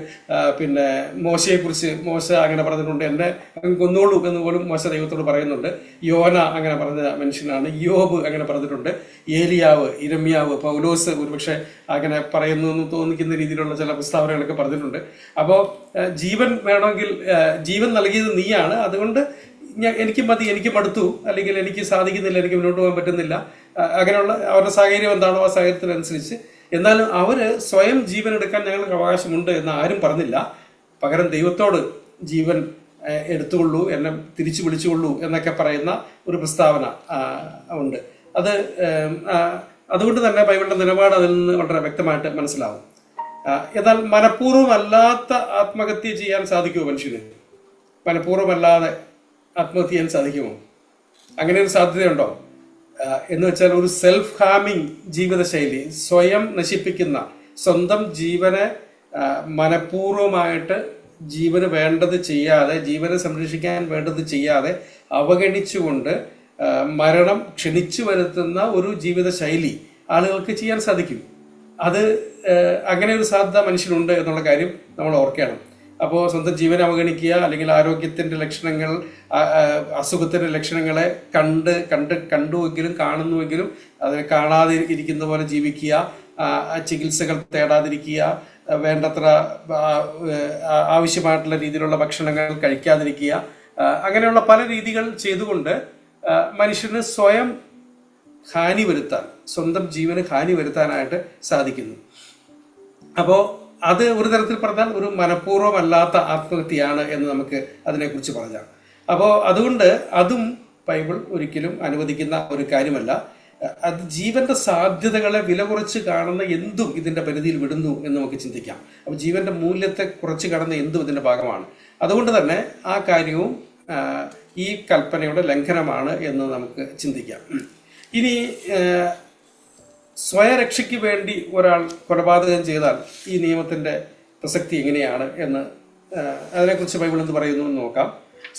പിന്നെ മോശയെക്കുറിച്ച് മോശ അങ്ങനെ പറഞ്ഞിട്ടുണ്ട്, എന്നെ അങ്ങ് കൊന്നോളൂ എന്ന് പോലും മോശ ദൈവത്തോട് പറയുന്നുണ്ട്. യോന അങ്ങനെ പറഞ്ഞ മനുഷ്യനാണ്. യോബ് അങ്ങനെ പറഞ്ഞിട്ടുണ്ട്. ഏലിയാവ്, ഇരമ്യാവ്, പൗലോസ് ഒരുപക്ഷെ അങ്ങനെ പറയുന്നു എന്ന് തോന്നിക്കുന്ന രീതിയിലുള്ള ചില പ്രസ്താവനകളൊക്കെ പറഞ്ഞിട്ടുണ്ട്. അപ്പോൾ ജീവൻ വേണമെങ്കിൽ ജീവൻ നൽകിയത് നീയാണ്, അതുകൊണ്ട് എനിക്ക് മതി, എനിക്ക് മടുത്തു, അല്ലെങ്കിൽ എനിക്ക് സാധിക്കുന്നില്ല, എനിക്ക് മുന്നോട്ട് പോകാൻ പറ്റുന്നില്ല, അങ്ങനെയുള്ള അവരുടെ സാഹചര്യം എന്താണോ ആ സാഹചര്യത്തിനനുസരിച്ച്. എന്നാലും അവര് സ്വയം ജീവൻ എടുക്കാൻ ഞങ്ങൾക്ക് അവകാശമുണ്ട് എന്ന് ആരും പറഞ്ഞില്ല. പകരം ദൈവത്തോട് ജീവൻ എടുത്തുകൊള്ളൂ, എന്നെ തിരിച്ചു വിളിച്ചുകൊള്ളൂ എന്നൊക്കെ പറയുന്ന ഒരു പ്രസ്താവന ഉണ്ട്. അത് അതുകൊണ്ട് തന്നെ ബൈബിളിന്റെ നിലപാട് അതിൽ നിന്ന് വളരെ വ്യക്തമായിട്ട് മനസ്സിലാവും. എന്നാൽ മനഃപൂർവ്വമല്ലാത്ത ആത്മഹത്യ ചെയ്യാൻ സാധിക്കുമോ മനുഷ്യന്? മനഃപൂർവ്വമല്ലാതെ ആത്മഹത്യ ചെയ്യാൻ സാധിക്കുമോ? അങ്ങനെ ഒരു സാധ്യതയുണ്ടോ എന്ന് വെച്ചാൽ, ഒരു സെൽഫ് ഹാമിങ് ജീവിതശൈലി, സ്വയം നശിപ്പിക്കുന്ന, സ്വന്തം ജീവനെ മനഃപൂർവ്വമായിട്ട് ജീവന് വേണ്ടത് ചെയ്യാതെ, ജീവനെ സംരക്ഷിക്കാൻ വേണ്ടത് ചെയ്യാതെ അവഗണിച്ചുകൊണ്ട് മരണം ക്ഷണിച്ചു വരുത്തുന്ന ഒരു ജീവിതശൈലി ആളുകൾക്ക് ചെയ്യാൻ സാധിക്കും. അത് അങ്ങനെ ഒരു സാധ്യത മനുഷ്യനുണ്ട് എന്നുള്ള കാര്യം നമ്മൾ ഓർക്കണം. അപ്പോൾ സ്വന്തം ജീവനെ അവഗണിക്കുക, അല്ലെങ്കിൽ ആരോഗ്യത്തിന്റെ ലക്ഷണങ്ങൾ, അസുഖത്തിന്റെ ലക്ഷണങ്ങളെ കണ്ടുവെങ്കിലും കാണുന്നുവെങ്കിലും അതിനെ കാണാതെ ഇരിക്കുന്ന പോലെ ജീവിക്കുക, ചികിത്സകൾ തേടാതിരിക്കുക, വേണ്ടത്ര ആവശ്യമായിട്ടുള്ള രീതിയിലുള്ള ഭക്ഷണങ്ങൾ കഴിക്കാതിരിക്കുക, അങ്ങനെയുള്ള പല രീതികൾ ചെയ്തുകൊണ്ട് മനുഷ്യന് സ്വയം ഹാനി വരുത്താൻ, സ്വന്തം ജീവന് ഹാനി വരുത്താനായിട്ട് സാധിക്കുന്നു. അപ്പോൾ അത് ഒരു തരത്തിൽ പറഞ്ഞാൽ ഒരു മനഃപൂർവ്വമല്ലാത്ത ആത്മഹത്യയാണ് എന്ന് നമുക്ക് അതിനെക്കുറിച്ച് പറയാം. അപ്പോൾ അതുകൊണ്ട് അതും ബൈബിൾ ഒരിക്കലും അനുവദിക്കുന്ന ഒരു കാര്യമല്ല. അത് ജീവന്റെ സാധ്യതകളെ വില കുറച്ച് കാണുന്ന എന്തും ഇതിന്റെ പരിധിയിൽ വിടുന്നു എന്ന് നമുക്ക് ചിന്തിക്കാം. അപ്പോൾ ജീവന്റെ മൂല്യത്തെ കുറച്ച് കാണുന്ന എന്തും ഇതിന്റെ ഭാഗമാണ്. അതുകൊണ്ട് തന്നെ ആ കാര്യവും ഈ കൽപ്പനയുടെ ലംഘനമാണ് എന്ന് നമുക്ക് ചിന്തിക്കാം. ഇനി സ്വയരക്ഷയ്ക്ക് വേണ്ടി ഒരാൾ കൊലപാതകം ചെയ്താൽ ഈ നിയമത്തിന്റെ പ്രസക്തി എങ്ങനെയാണ് എന്ന് അതിനെക്കുറിച്ച് ബൈബിൾ എന്ത് പറയുന്നു എന്ന് നോക്കാം.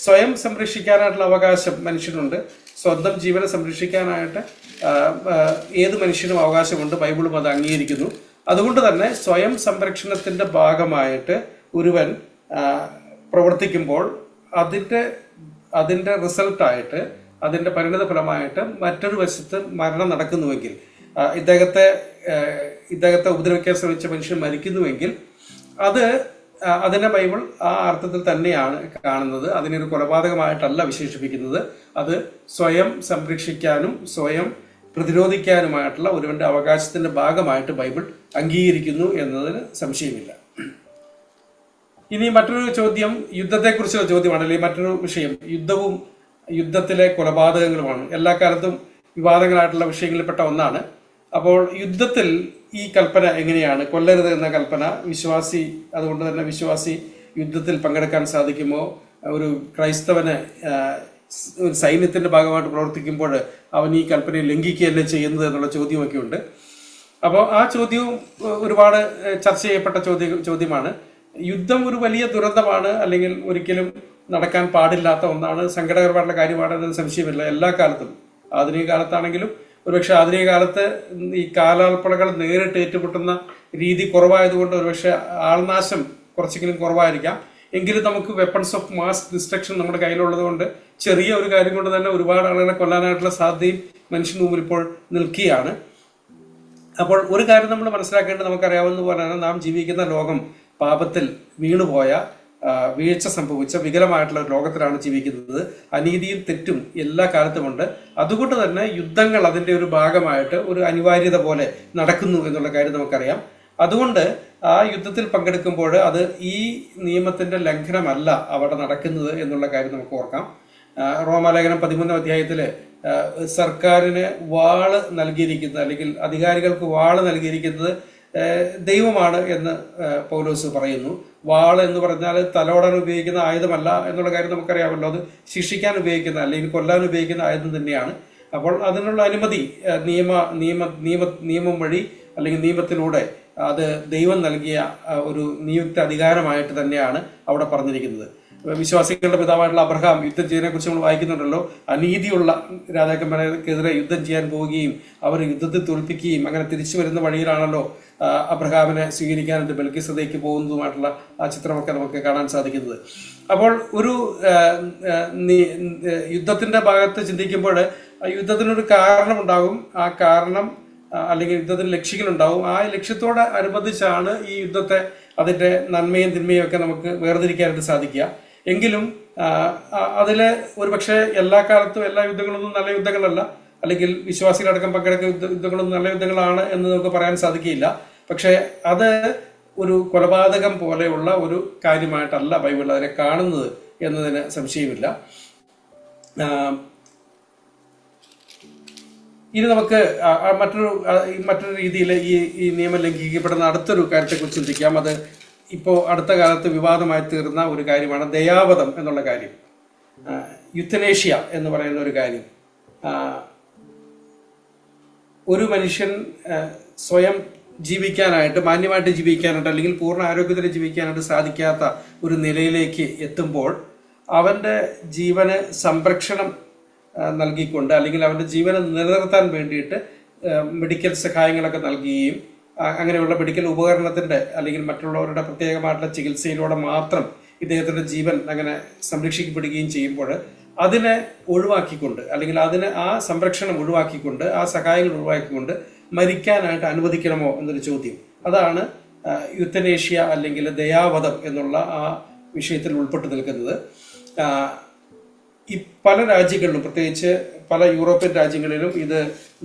സ്വയം സംരക്ഷിക്കാനായിട്ടുള്ള അവകാശം മനുഷ്യനുണ്ട്. സ്വന്തം ജീവനെ സംരക്ഷിക്കാനായിട്ട് ഏത് മനുഷ്യനും അവകാശമുണ്ട്. ബൈബിളും അത് അംഗീകരിക്കുന്നു. അതുകൊണ്ട് തന്നെ സ്വയം സംരക്ഷണത്തിന്റെ ഭാഗമായിട്ട് ഒരുവൻ പ്രവർത്തിക്കുമ്പോൾ അതിന്റെ റിസൾട്ടായിട്ട്, അതിന്റെ പരിണിത ഫലമായിട്ട് മറ്റൊരു വശത്ത് മരണം നടക്കുന്നുവെങ്കിൽ, ഇദ്ദേഹത്തെ ഉപദ്രവിക്കാൻ ശ്രമിച്ച മനുഷ്യൻ മരിക്കുന്നുവെങ്കിൽ അതിനെ ബൈബിൾ ആ അർത്ഥത്തിൽ തന്നെയാണ് കാണുന്നത്. അതിനൊരു കൊലപാതകമായിട്ടല്ല വിശേഷിപ്പിക്കുന്നത്. അത് സ്വയം സംരക്ഷിക്കാനും സ്വയം പ്രതിരോധിക്കാനുമായിട്ടുള്ള ഒരുവന്റെ അവകാശത്തിന്റെ ഭാഗമായിട്ട് ബൈബിൾ അംഗീകരിക്കുന്നു എന്നതിന് സംശയമില്ല. ഇനി മറ്റൊരു ചോദ്യം യുദ്ധത്തെക്കുറിച്ചുള്ള ചോദ്യമാണ്, അല്ലെങ്കിൽ മറ്റൊരു വിഷയം യുദ്ധത്തിലെ കൊലപാതകങ്ങളുമാണ്. എല്ലാ കാലത്തും വിവാദങ്ങളായിട്ടുള്ള വിഷയങ്ങളിൽപ്പെട്ട ഒന്നാണ്. അപ്പോൾ യുദ്ധത്തിൽ ഈ കൽപ്പന എങ്ങനെയാണ്? കൊല്ലരുത് എന്ന കൽപ്പന അതുകൊണ്ട് തന്നെ വിശ്വാസി യുദ്ധത്തിൽ പങ്കെടുക്കാൻ സാധിക്കുമോ? ഒരു ക്രൈസ്തവന് ഒരു സൈന്യത്തിന്റെ ഭാഗമായിട്ട് പ്രവർത്തിക്കുമ്പോൾ അവൻ ഈ കൽപ്പനയെ ലംഘിക്കുകയല്ലേ ചെയ്യുന്നത് എന്നുള്ള ചോദ്യമൊക്കെ ഉണ്ട്. അപ്പോൾ ആ ചോദ്യവും ഒരുപാട് ചർച്ച ചെയ്യപ്പെട്ട ചോദ്യമാണ്. യുദ്ധം ഒരു വലിയ ദുരന്തമാണ്, അല്ലെങ്കിൽ ഒരിക്കലും നടക്കാൻ പാടില്ലാത്ത ഒന്നാണ്, സങ്കടകരമായിട്ടുള്ള കാര്യമാണ് എന്നതിന് സംശയമില്ല. എല്ലാ കാലത്തും, ആധുനിക കാലത്താണെങ്കിലും ഒരുപക്ഷെ ആധുനിക കാലത്ത് ഈ കാലാൾപ്പളകൾ നേരിട്ട് ഏറ്റുമുട്ടുന്ന രീതി കുറവായതുകൊണ്ട് ഒരുപക്ഷെ ആൾനാശം കുറച്ചെങ്കിലും കുറവായിരിക്കാം. എങ്കിലും നമുക്ക് വെപ്പൺസ് ഓഫ് മാസ് ഡിസ്ട്രക്ഷൻ നമ്മുടെ കയ്യിലുള്ളത് കൊണ്ട് ചെറിയ ഒരു കാര്യം കൊണ്ട് തന്നെ ഒരുപാട് ആളുകളെ കൊല്ലാനായിട്ടുള്ള സാധ്യതയും മനുഷ്യന് മുമ്പിൽ ഇപ്പോൾ നിൽക്കുകയാണ്. അപ്പോൾ ഒരു കാര്യം നമ്മൾ മനസ്സിലാക്കേണ്ടത്, നമുക്കറിയാവുന്ന പോലെ തന്നെ നാം ജീവിക്കുന്ന ലോകം പാപത്തിൽ വീണുപോയ, വീഴ്ച സംഭവിച്ച വികലമായിട്ടുള്ള ഒരു ലോകത്തിലാണ് ജീവിക്കുന്നത്. അനീതിയും തെറ്റും എല്ലാ കാലത്തുമുണ്ട്. അതുകൊണ്ട് തന്നെ യുദ്ധങ്ങൾ അതിന്റെ ഒരു ഭാഗമായിട്ട് ഒരു അനിവാര്യത പോലെ നടക്കുന്നു എന്നുള്ള കാര്യം നമുക്കറിയാം. അതുകൊണ്ട് ആ യുദ്ധത്തിൽ പങ്കെടുക്കുമ്പോൾ അത് ഈ നിയമത്തിന്റെ ലംഘനമല്ല അവിടെ നടക്കുന്നത് എന്നുള്ള കാര്യം നമുക്ക് ഓർക്കാം. റോമാലേഖനം 13-ാം അധ്യായത്തില് സർക്കാരിന് വാള് നൽകിയിരിക്കുന്നത്, അല്ലെങ്കിൽ അധികാരികൾക്ക് വാള് നൽകിയിരിക്കുന്നത് ദൈവമാണ് എന്ന് പൗലോസ് പറയുന്നു. വാൾ എന്ന് പറഞ്ഞാൽ തലോടാൻ ഉപയോഗിക്കുന്ന ആയുധമല്ല എന്നുള്ള കാര്യം നമുക്കറിയാമല്ലോ. അത് ശിക്ഷിക്കാൻ ഉപയോഗിക്കുന്ന, അല്ലെങ്കിൽ കൊല്ലാൻ ഉപയോഗിക്കുന്ന ആയുധം തന്നെയാണ്. അപ്പോൾ അതിനുള്ള അനുമതി നിയമം വഴി, അല്ലെങ്കിൽ നിയമത്തിലൂടെ അത് ദൈവം നൽകിയ ഒരു നിയുക്ത അധികാരമായിട്ട് തന്നെയാണ് അവിടെ പറഞ്ഞിരിക്കുന്നത്. വിശ്വാസികളുടെ പിതാവായിട്ടുള്ള അബ്രഹാം യുദ്ധം ചെയ്യുന്നതിനെ കുറിച്ച് നമ്മൾ വായിക്കുന്നുണ്ടല്ലോ. അനീതിയുള്ള രാജാക്കന്മാർക്കെതിരെ യുദ്ധം ചെയ്യാൻ പോവുകയും അവർ യുദ്ധത്തിൽ തോൽപ്പിക്കുകയും അങ്ങനെ തിരിച്ചു വരുന്ന വഴിയിലാണല്ലോ അബ്രഹാമിനെ സ്വീകരിക്കാനായിട്ട് ബൽക്കിസദയ്ക്ക് പോകുന്നതുമായിട്ടുള്ള ആ ചിത്രമൊക്കെ നമുക്ക് കാണാൻ സാധിക്കുന്നത്. അപ്പോൾ ഒരു യുദ്ധത്തിന്റെ ഭാഗത്ത് ചിന്തിക്കുമ്പോൾ യുദ്ധത്തിനൊരു കാരണമുണ്ടാകും. ആ കാരണം അല്ലെങ്കിൽ യുദ്ധത്തിന് ലക്ഷ്യങ്ങളുണ്ടാവും. ആ ലക്ഷ്യത്തോട് അനുബന്ധിച്ചാണ് ഈ യുദ്ധത്തെ അതിന്റെ നന്മയും തിന്മയും ഒക്കെ നമുക്ക് വേർതിരിക്കാനായിട്ട് സാധിക്കുക. എങ്കിലും അതില് ഒരുപക്ഷെ എല്ലാ കാലത്തും എല്ലാ യുദ്ധങ്ങളൊന്നും നല്ല യുദ്ധങ്ങളല്ല, അല്ലെങ്കിൽ വിശ്വാസികളടക്കം പങ്കെടുക്കുന്ന യുദ്ധങ്ങളൊന്നും നല്ല യുദ്ധങ്ങളാണ് എന്ന് നമുക്ക് പറയാൻ സാധിക്കില്ല. പക്ഷെ അത് ഒരു കൊലപാതകം പോലെയുള്ള ഒരു കാര്യമായിട്ടല്ല ബൈബിൾ അതിനെ കാണുന്നത് എന്നതിന് സംശയമില്ല. ഇനി നമുക്ക് മറ്റൊരു രീതിയിൽ ഈ നിയമം ലംഘിക്കപ്പെടുന്ന അടുത്തൊരു കാര്യത്തെക്കുറിച്ച് ചിന്തിക്കാം. അത് ഇപ്പോൾ അടുത്ത കാലത്ത് വിവാദമായി തീർന്ന ഒരു കാര്യമാണ് ദയാവധം എന്നുള്ള കാര്യം, യുത്തനേഷ്യ എന്ന് പറയുന്ന ഒരു കാര്യം. ഒരു മനുഷ്യൻ സ്വയം ജീവിക്കാനായിട്ട്, മാന്യമായിട്ട് ജീവിക്കാനായിട്ട്, അല്ലെങ്കിൽ പൂർണ്ണ ആരോഗ്യത്തിൽ ജീവിക്കാനായിട്ട് സാധിക്കാത്ത ഒരു നിലയിലേക്ക് എത്തുമ്പോൾ അവൻ്റെ ജീവന് സംരക്ഷണം നൽകിക്കൊണ്ട്, അല്ലെങ്കിൽ അവൻ്റെ ജീവനെ നിലനിർത്താൻ വേണ്ടിയിട്ട് മെഡിക്കൽ സഹായങ്ങളൊക്കെ നൽകുകയും അങ്ങനെയുള്ള മെഡിക്കൽ ഉപകരണത്തിൻ്റെ അല്ലെങ്കിൽ മറ്റുള്ളവരുടെ പ്രത്യേകമായിട്ടുള്ള ചികിത്സയിലൂടെ മാത്രം ഇദ്ദേഹത്തിൻ്റെ ജീവൻ അങ്ങനെ സംരക്ഷിക്കപ്പെടുകയും ചെയ്യുമ്പോൾ അതിനെ ഒഴിവാക്കിക്കൊണ്ട്, അല്ലെങ്കിൽ അതിന് ആ സംരക്ഷണം ഒഴിവാക്കിക്കൊണ്ട്, ആ സഹായങ്ങൾ ഒഴിവാക്കിക്കൊണ്ട് മരിക്കാനായിട്ട് അനുവദിക്കണമോ എന്നൊരു ചോദ്യം. അതാണ് യുത്തനേഷ്യ അല്ലെങ്കിൽ ദയാവധം എന്നുള്ള ആ വിഷയത്തിൽ ഉൾപ്പെട്ട് നിൽക്കുന്നത്. ഈ പല രാജ്യങ്ങളിലും, പ്രത്യേകിച്ച് പല യൂറോപ്യൻ രാജ്യങ്ങളിലും ഇത്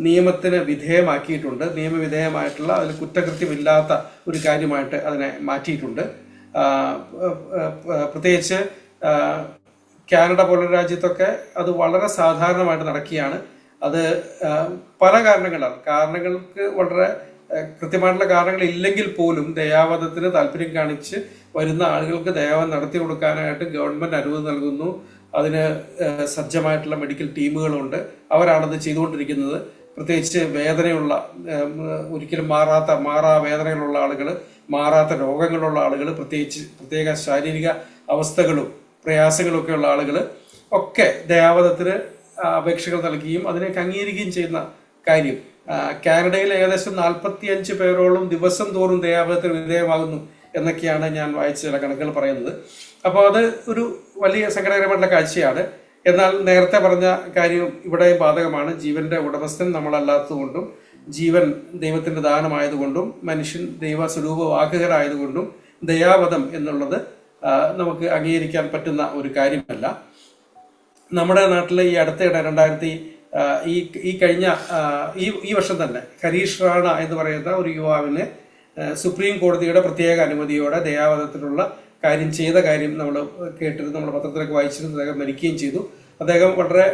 നിയമത്തിന് വിധേയമാക്കിയിട്ടുണ്ട്. നിയമവിധേയമായിട്ടുള്ള, അതിൽ കുറ്റകൃത്യമില്ലാത്ത ഒരു കാര്യമായിട്ട് അതിനെ മാറ്റിയിട്ടുണ്ട്. പ്രത്യേകിച്ച് കാനഡ പോലുള്ള രാജ്യത്തൊക്കെ അത് വളരെ സാധാരണമായിട്ട് നടക്കുകയാണ്. അത് പല കാരണങ്ങൾക്ക് വളരെ കൃത്യമായിട്ടുള്ള കാരണങ്ങൾ ഇല്ലെങ്കിൽ പോലും ദയാവധത്തിന് താല്പര്യം കാണിച്ച് വരുന്ന ആളുകൾക്ക് ദയാവധം നടത്തി കൊടുക്കാനായിട്ട് ഗവൺമെന്റ് അനുമതി നൽകുന്നു. അതിന് സജ്ജമായിട്ടുള്ള മെഡിക്കൽ ടീമുകളുണ്ട്, അവരാണത് ചെയ്തുകൊണ്ടിരിക്കുന്നത്. പ്രത്യേകിച്ച് വേദനയുള്ള, ഒരിക്കലും മാറാ വേദനകളുള്ള ആളുകൾ, മാറാത്ത രോഗങ്ങളുള്ള ആളുകൾ, പ്രത്യേക ശാരീരിക അവസ്ഥകളും പ്രയാസങ്ങളും ഒക്കെയുള്ള ആളുകൾ ഒക്കെ ദയാവധത്തിന് അപേക്ഷകൾ നൽകുകയും അതിനൊക്കെ അംഗീകരിക്കുകയും ചെയ്യുന്ന കാര്യം. കാനഡയിൽ ഏകദേശം 45 പേരോളം ദിവസം തോറും ദയാവധത്തിന് വിധേയമാകുന്നു എന്നൊക്കെയാണ് ഞാൻ വായിച്ച ചില കണക്കുകൾ പറയുന്നത്. അപ്പോൾ അത് ഒരു വലിയ സങ്കടകരമായിട്ടുള്ള കാഴ്ചയാണ്. എന്നാൽ നേരത്തെ പറഞ്ഞ കാര്യം ഇവിടെയും ബാധകമാണ്. ജീവന്റെ ഉടമസ്ഥൻ നമ്മളല്ലാത്തതുകൊണ്ടും, ജീവൻ ദൈവത്തിന്റെ ദാനമായതുകൊണ്ടും, മനുഷ്യൻ ദൈവസ്വരൂപവാഹകരായതുകൊണ്ടും ദയാവധം എന്നുള്ളത് നമുക്ക് അംഗീകരിക്കാൻ പറ്റുന്ന ഒരു കാര്യമല്ല. നമ്മുടെ നാട്ടിലെ ഈ അടുത്തിടെ ഈ വർഷം തന്നെ ഹരീഷ് റാണ എന്ന് പറയുന്ന ഒരു യുവാവിന് സുപ്രീം കോടതിയുടെ പ്രത്യേക അനുമതിയോടെ ദയാവധത്തിനുള്ള കാര്യം ചെയ്ത കാര്യം നമ്മൾ കേട്ടിരുന്നു, നമ്മൾ പത്രത്തിലൊക്കെ വായിച്ചിരുന്നു. അദ്ദേഹം മരിക്കുകയും ചെയ്തു. അദ്ദേഹം വളരെ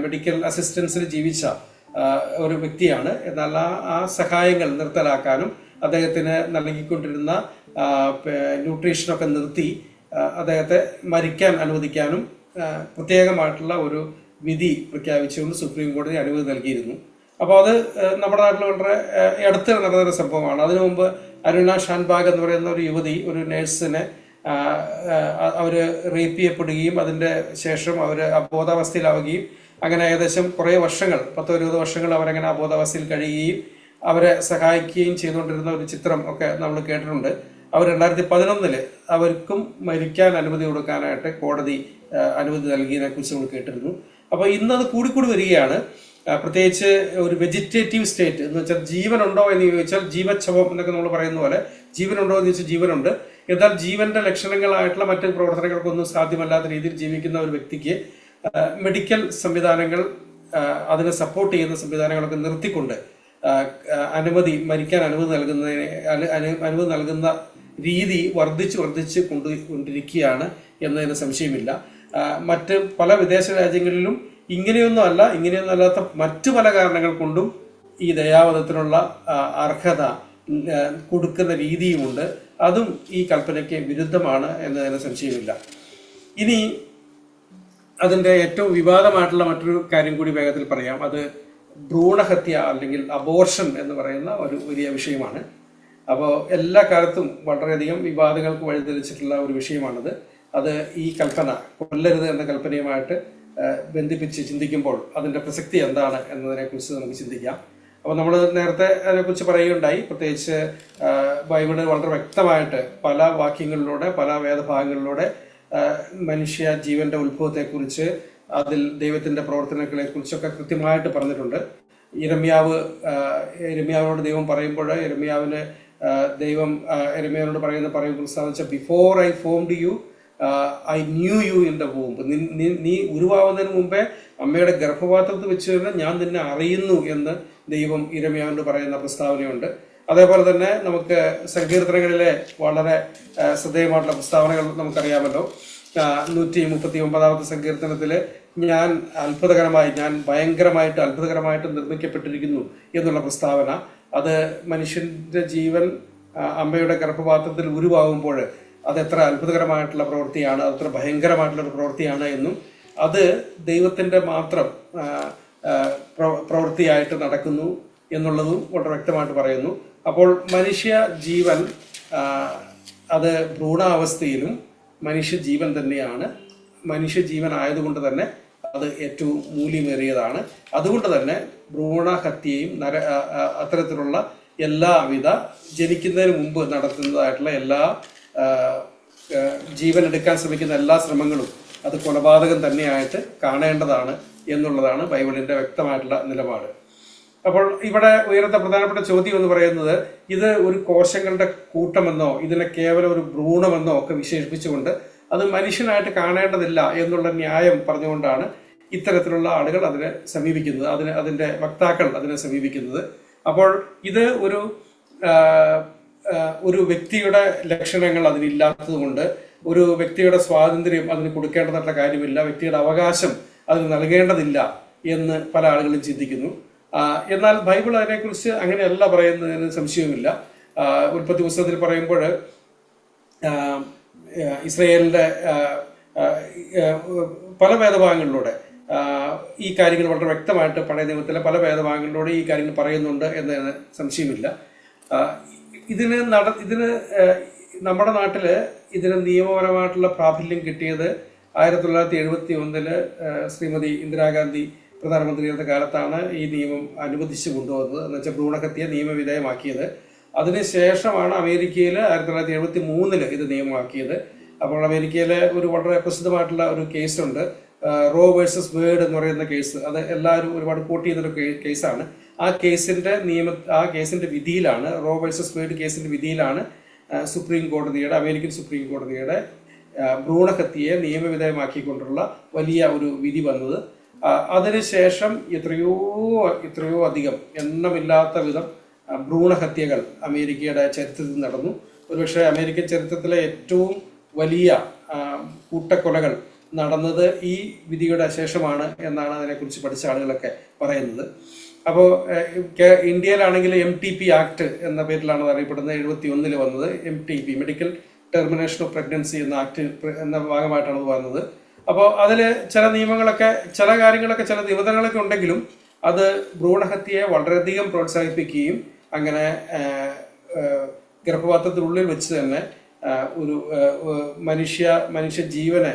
മെഡിക്കൽ അസിസ്റ്റൻസിൽ ജീവിച്ച ഒരു വ്യക്തിയാണ്. എന്നാൽ ആ സഹായങ്ങൾ നിർത്തലാക്കാനും അദ്ദേഹത്തിന് നൽകിക്കൊണ്ടിരുന്ന ന്യൂട്രീഷനൊക്കെ നിർത്തി അദ്ദേഹത്തെ മരിക്കാൻ അനുവദിക്കാനും പ്രത്യേകമായിട്ടുള്ള ഒരു വിധി പ്രഖ്യാപിച്ചുകൊണ്ട് സുപ്രീം കോടതി അനുമതി നൽകിയിരുന്നു. അപ്പോൾ അത് നമ്മുടെ നാട്ടിൽ വളരെ അടുത്ത് നടന്നൊരു സംഭവമാണ്. അതിനു മുമ്പ് അരുണ ഷാൻബാഗ് എന്ന് പറയുന്ന ഒരു യുവതി, ഒരു നേഴ്സിനെ അവർ റേപ്പ് ചെയ്യപ്പെടുകയും അതിൻ്റെ ശേഷം അവർ അബോധാവസ്ഥയിലാവുകയും അങ്ങനെ ഏകദേശം കുറേ വർഷങ്ങൾ, 10-20 വർഷങ്ങൾ അവരങ്ങനെ അബോധാവസ്ഥയിൽ കഴിയുകയും അവരെ സഹായിക്കുകയും ചെയ്തുകൊണ്ടിരുന്ന ഒരു ചിത്രം ഒക്കെ നമ്മൾ കേട്ടിട്ടുണ്ട്. അവർ 2011 അവർക്കും മരിക്കാൻ അനുമതി കൊടുക്കാനായിട്ട് കോടതി അനുമതി നൽകിയതിനെ കുറിച്ച് നമ്മൾ കേട്ടിരുന്നു. അപ്പോൾ ഇന്നത് കൂടിക്കൂടി വരികയാണ്. പ്രത്യേകിച്ച് ഒരു വെജിറ്റേറ്റീവ് സ്റ്റേറ്റ് എന്ന് വെച്ചാൽ ജീവനുണ്ടോ എന്ന് ചോദിച്ചാൽ ജീവച്ഛവം എന്നൊക്കെ നമ്മൾ പറയുന്ന പോലെ ജീവനുണ്ടോ എന്ന് ചോദിച്ചാൽ ജീവനുണ്ട്. എന്നാൽ ജീവന്റെ ലക്ഷണങ്ങളായിട്ടുള്ള മറ്റ് പ്രവർത്തനങ്ങൾക്കൊന്നും സാധ്യമല്ലാത്ത രീതിയിൽ ജീവിക്കുന്ന ഒരു വ്യക്തിക്ക് മെഡിക്കൽ സംവിധാനങ്ങൾ, അതിനെ സപ്പോർട്ട് ചെയ്യുന്ന സംവിധാനങ്ങളൊക്കെ നിർത്തിക്കൊണ്ട് മരിക്കാൻ അനുമതി നൽകുന്ന രീതി വർദ്ധിച്ച് കൊണ്ടിരിക്കുകയാണ് എന്നതിന് സംശയമില്ല. മറ്റ് പല വിദേശ രാജ്യങ്ങളിലും ഇങ്ങനെയൊന്നും അല്ലാത്ത മറ്റു പല കാരണങ്ങൾ കൊണ്ടും ഈ ദയാവധത്തിനുള്ള അർഹത കൊടുക്കുന്ന രീതിയുമുണ്ട്. അതും ഈ കൽപ്പനയ്ക്ക് വിരുദ്ധമാണ് എന്നതിന് സംശയമില്ല. ഇനി അതിൻ്റെ ഏറ്റവും വിവാദമായിട്ടുള്ള മറ്റൊരു കാര്യം കൂടി വേഗത്തിൽ പറയാം. അത് ഭ്രൂണഹത്യ അല്ലെങ്കിൽ അബോർഷൻ എന്ന് പറയുന്ന ഒരു വലിയ വിഷയമാണ്. അപ്പോൾ എല്ലാ കാലത്തും വളരെയധികം വിവാദങ്ങൾക്ക് വഴിതെളിച്ചിട്ടുള്ള ഒരു വിഷയമാണത്. അത് ഈ കൽപ്പന കൊല്ലരുത് എന്ന കൽപ്പനയുമായിട്ട് ബന്ധിപ്പിച്ച് ചിന്തിക്കുമ്പോൾ അതിൻ്റെ പ്രസക്തി എന്താണ് എന്നതിനെക്കുറിച്ച് നമുക്ക് ചിന്തിക്കാം. അപ്പോൾ നമ്മൾ നേരത്തെ അതിനെക്കുറിച്ച് പറയുകയുണ്ടായി. പ്രത്യേകിച്ച് ബൈബിളിൽ വളരെ വ്യക്തമായിട്ട് പല വാക്യങ്ങളിലൂടെ പല വേദഭാഗങ്ങളിലൂടെ മനുഷ്യ ജീവന്റെ ഉത്ഭവത്തെക്കുറിച്ച് അതിൽ ദൈവത്തിന്റെ പ്രവർത്തനങ്ങളെക്കുറിച്ചൊക്കെ കൃത്യമായിട്ട് പറഞ്ഞിട്ടുണ്ട്. യിരെമ്യാവിനോട് ദൈവം പറയുമ്പോൾ യിരെമ്യാവിനോട് പറയുമ്പോൾ സാധിച്ച before I formed you I knew you in the womb, നീ ഉരുവാവുന്നതിന് മുമ്പേ അമ്മയുടെ ഗർഭപാത്രത്തിൽ വെച്ച് തന്നെ ഞാൻ നിന്നെ അറിയുന്നു എന്ന് ദൈവം യിരെമ്യാവിനോട് പറയുന്ന പ്രസ്താവനയുണ്ട്. അതേപോലെ തന്നെ നമുക്ക് സങ്കീർത്തനങ്ങളിലെ വളരെ ശ്രദ്ധേയമായിട്ടുള്ള പ്രസ്താവനകൾ നമുക്കറിയാമല്ലോ. 139 സങ്കീർത്തനത്തില് ഞാൻ ഭയങ്കരമായിട്ട് അത്ഭുതകരമായിട്ട് നിർമ്മിക്കപ്പെട്ടിരിക്കുന്നു എന്നുള്ള പ്രസ്താവന, അത് മനുഷ്യന്റെ ജീവൻ അമ്മയുടെ ഗർഭപാത്രത്തിൽ ഉരുവാകുമ്പോൾ അത് എത്ര അത്ഭുതകരമായിട്ടുള്ള പ്രവൃത്തിയാണ്, അതെത്ര ഭയങ്കരമായിട്ടുള്ള ഒരു പ്രവൃത്തിയാണ് എന്നും അത് ദൈവത്തിന്റെ മാത്രം പ്രവൃത്തിയായിട്ട് നടക്കുന്നു എന്നുള്ളതും വളരെ വ്യക്തമായിട്ട് പറയുന്നു. അപ്പോൾ മനുഷ്യ ജീവൻ അത് ഭ്രൂണാവസ്ഥയിലും മനുഷ്യ ജീവൻ തന്നെയാണ്. മനുഷ്യ ജീവൻ ആയതുകൊണ്ട് തന്നെ അത് ഏറ്റവും മൂല്യമേറിയതാണ്. അതുകൊണ്ട് തന്നെ ഭ്രൂണഹത്യയും അത്തരത്തിലുള്ള എല്ലാവിധ ജനിക്കുന്നതിന് മുമ്പ് നടത്തുന്നതായിട്ടുള്ള എല്ലാ ജീവൻ എടുക്കാൻ ശ്രമിക്കുന്ന എല്ലാ ശ്രമങ്ങളും അത് കൊലപാതകം തന്നെയായിട്ട് കാണേണ്ടതാണ് എന്നുള്ളതാണ് ബൈബിളിന്റെ വ്യക്തമായിട്ടുള്ള നിലപാട്. അപ്പോൾ ഇവിടെ ഉയർന്ന പ്രധാനപ്പെട്ട ചോദ്യം എന്ന് പറയുന്നത്, ഇത് ഒരു കോശങ്ങളുടെ കൂട്ടമെന്നോ ഇതിനെ കേവലം ഒരു ഭ്രൂണമെന്നോ ഒക്കെ വിശേഷിപ്പിച്ചുകൊണ്ട് അത് മനുഷ്യനായിട്ട് കാണേണ്ടതില്ല എന്നുള്ള ന്യായം പറഞ്ഞുകൊണ്ടാണ് ഇത്തരത്തിലുള്ള ആളുകൾ അതിനെ സമീപിക്കുന്നത്, അതിന്റെ വക്താക്കൾ അതിനെ സമീപിക്കുന്നത്. അപ്പോൾ ഇത് ഒരു വ്യക്തിയുടെ ലക്ഷണങ്ങൾ അതിനില്ലാത്തത് കൊണ്ട് ഒരു വ്യക്തിയുടെ സ്വാതന്ത്ര്യം അതിന് കൊടുക്കേണ്ടതായിട്ടുള്ള കാര്യമില്ല, വ്യക്തിയുടെ അവകാശം അതിന് നൽകേണ്ടതില്ല എന്ന് പല ആളുകളും ചിന്തിക്കുന്നു. എന്നാൽ ബൈബിൾ അതിനെക്കുറിച്ച് അങ്ങനെയല്ല പറയുന്നതിന് സംശയവുമില്ല. ഉൽപ്പത്തി പുസ്തകത്തിൽ പറയുമ്പോൾ ഇസ്രയേലിന്റെ പല വേദഭാഗങ്ങളിലൂടെ ഈ കാര്യങ്ങൾ വളരെ വ്യക്തമായിട്ട് പഴയ നിയമത്തിലെ പല വേദഭാഗങ്ങളിലൂടെ ഈ കാര്യങ്ങൾ പറയുന്നുണ്ട് എന്നതിന് സംശയമില്ല. ഇതിന് നമ്മുടെ നാട്ടില് ഇതിന് നിയമപരമായിട്ടുള്ള പ്രാബല്യം കിട്ടിയത് 1971 ശ്രീമതി ഇന്ദിരാഗാന്ധി പ്രധാനമന്ത്രിയുടെ കാലത്താണ് ഈ നിയമം അനുവദിച്ചു കൊണ്ടുവന്നത്, എന്ന് വെച്ചാൽ ഭ്രൂണഹത്യ നിയമവിധേയമാക്കിയത്. അതിനുശേഷമാണ് അമേരിക്കയിൽ 1973 ഇത് നിയമമാക്കിയത്. അപ്പോൾ അമേരിക്കയിലെ ഒരു വളരെ പ്രസിദ്ധമായിട്ടുള്ള ഒരു കേസുണ്ട്, റോ വേഴ്സസ് വേഡ് എന്ന് പറയുന്ന കേസ്. അത് എല്ലാവരും ഒരുപാട് കോട്ട് ചെയ്യുന്നൊരു കേസാണ്. ആ കേസിന്റെ വിധിയിലാണ്, റോ വേഴ്സസ് വേഡ് കേസിന്റെ വിധിയിലാണ് അമേരിക്കൻ സുപ്രീം കോടതിയുടെ ഭ്രൂണഹത്യയെ നിയമവിധേയമാക്കിക്കൊണ്ടുള്ള വലിയ ഒരു വിധി വന്നത്. അതിനുശേഷം എത്രയോ അധികം എണ്ണമില്ലാത്ത വിധം ഭ്രൂണഹത്യകൾ അമേരിക്കയുടെ ചരിത്രത്തിൽ നടന്നു. ഒരുപക്ഷെ അമേരിക്കൻ ചരിത്രത്തിലെ ഏറ്റവും വലിയ കൂട്ടക്കൊലകൾ നടന്നത് ഈ വിധിയുടെ ശേഷമാണ് എന്നാണ് അതിനെക്കുറിച്ച് പഠിച്ച ആളുകളൊക്കെ പറയുന്നത്. അപ്പോൾ ഇന്ത്യയിലാണെങ്കിൽ MTP ആക്ട് എന്ന പേരിലാണ് അറിയപ്പെടുന്നത്. 71 വന്നത് MTP, medical termination of pregnancy എന്ന ആക്ട് എന്ന ഭാഗമായിട്ടാണ് അത് വന്നത്. അപ്പോൾ അതിൽ ചില നിയമങ്ങളൊക്കെ, ചില കാര്യങ്ങളൊക്കെ, ചില നിബന്ധനകളൊക്കെ ഉണ്ടെങ്കിലും അത് ഭ്രൂണഹത്യയെ വളരെയധികം പ്രോത്സാഹിപ്പിക്കുകയും അങ്ങനെ ഗർഭപാത്രത്തിനുള്ളിൽ വെച്ച് തന്നെ ഒരു മനുഷ്യ ജീവനെ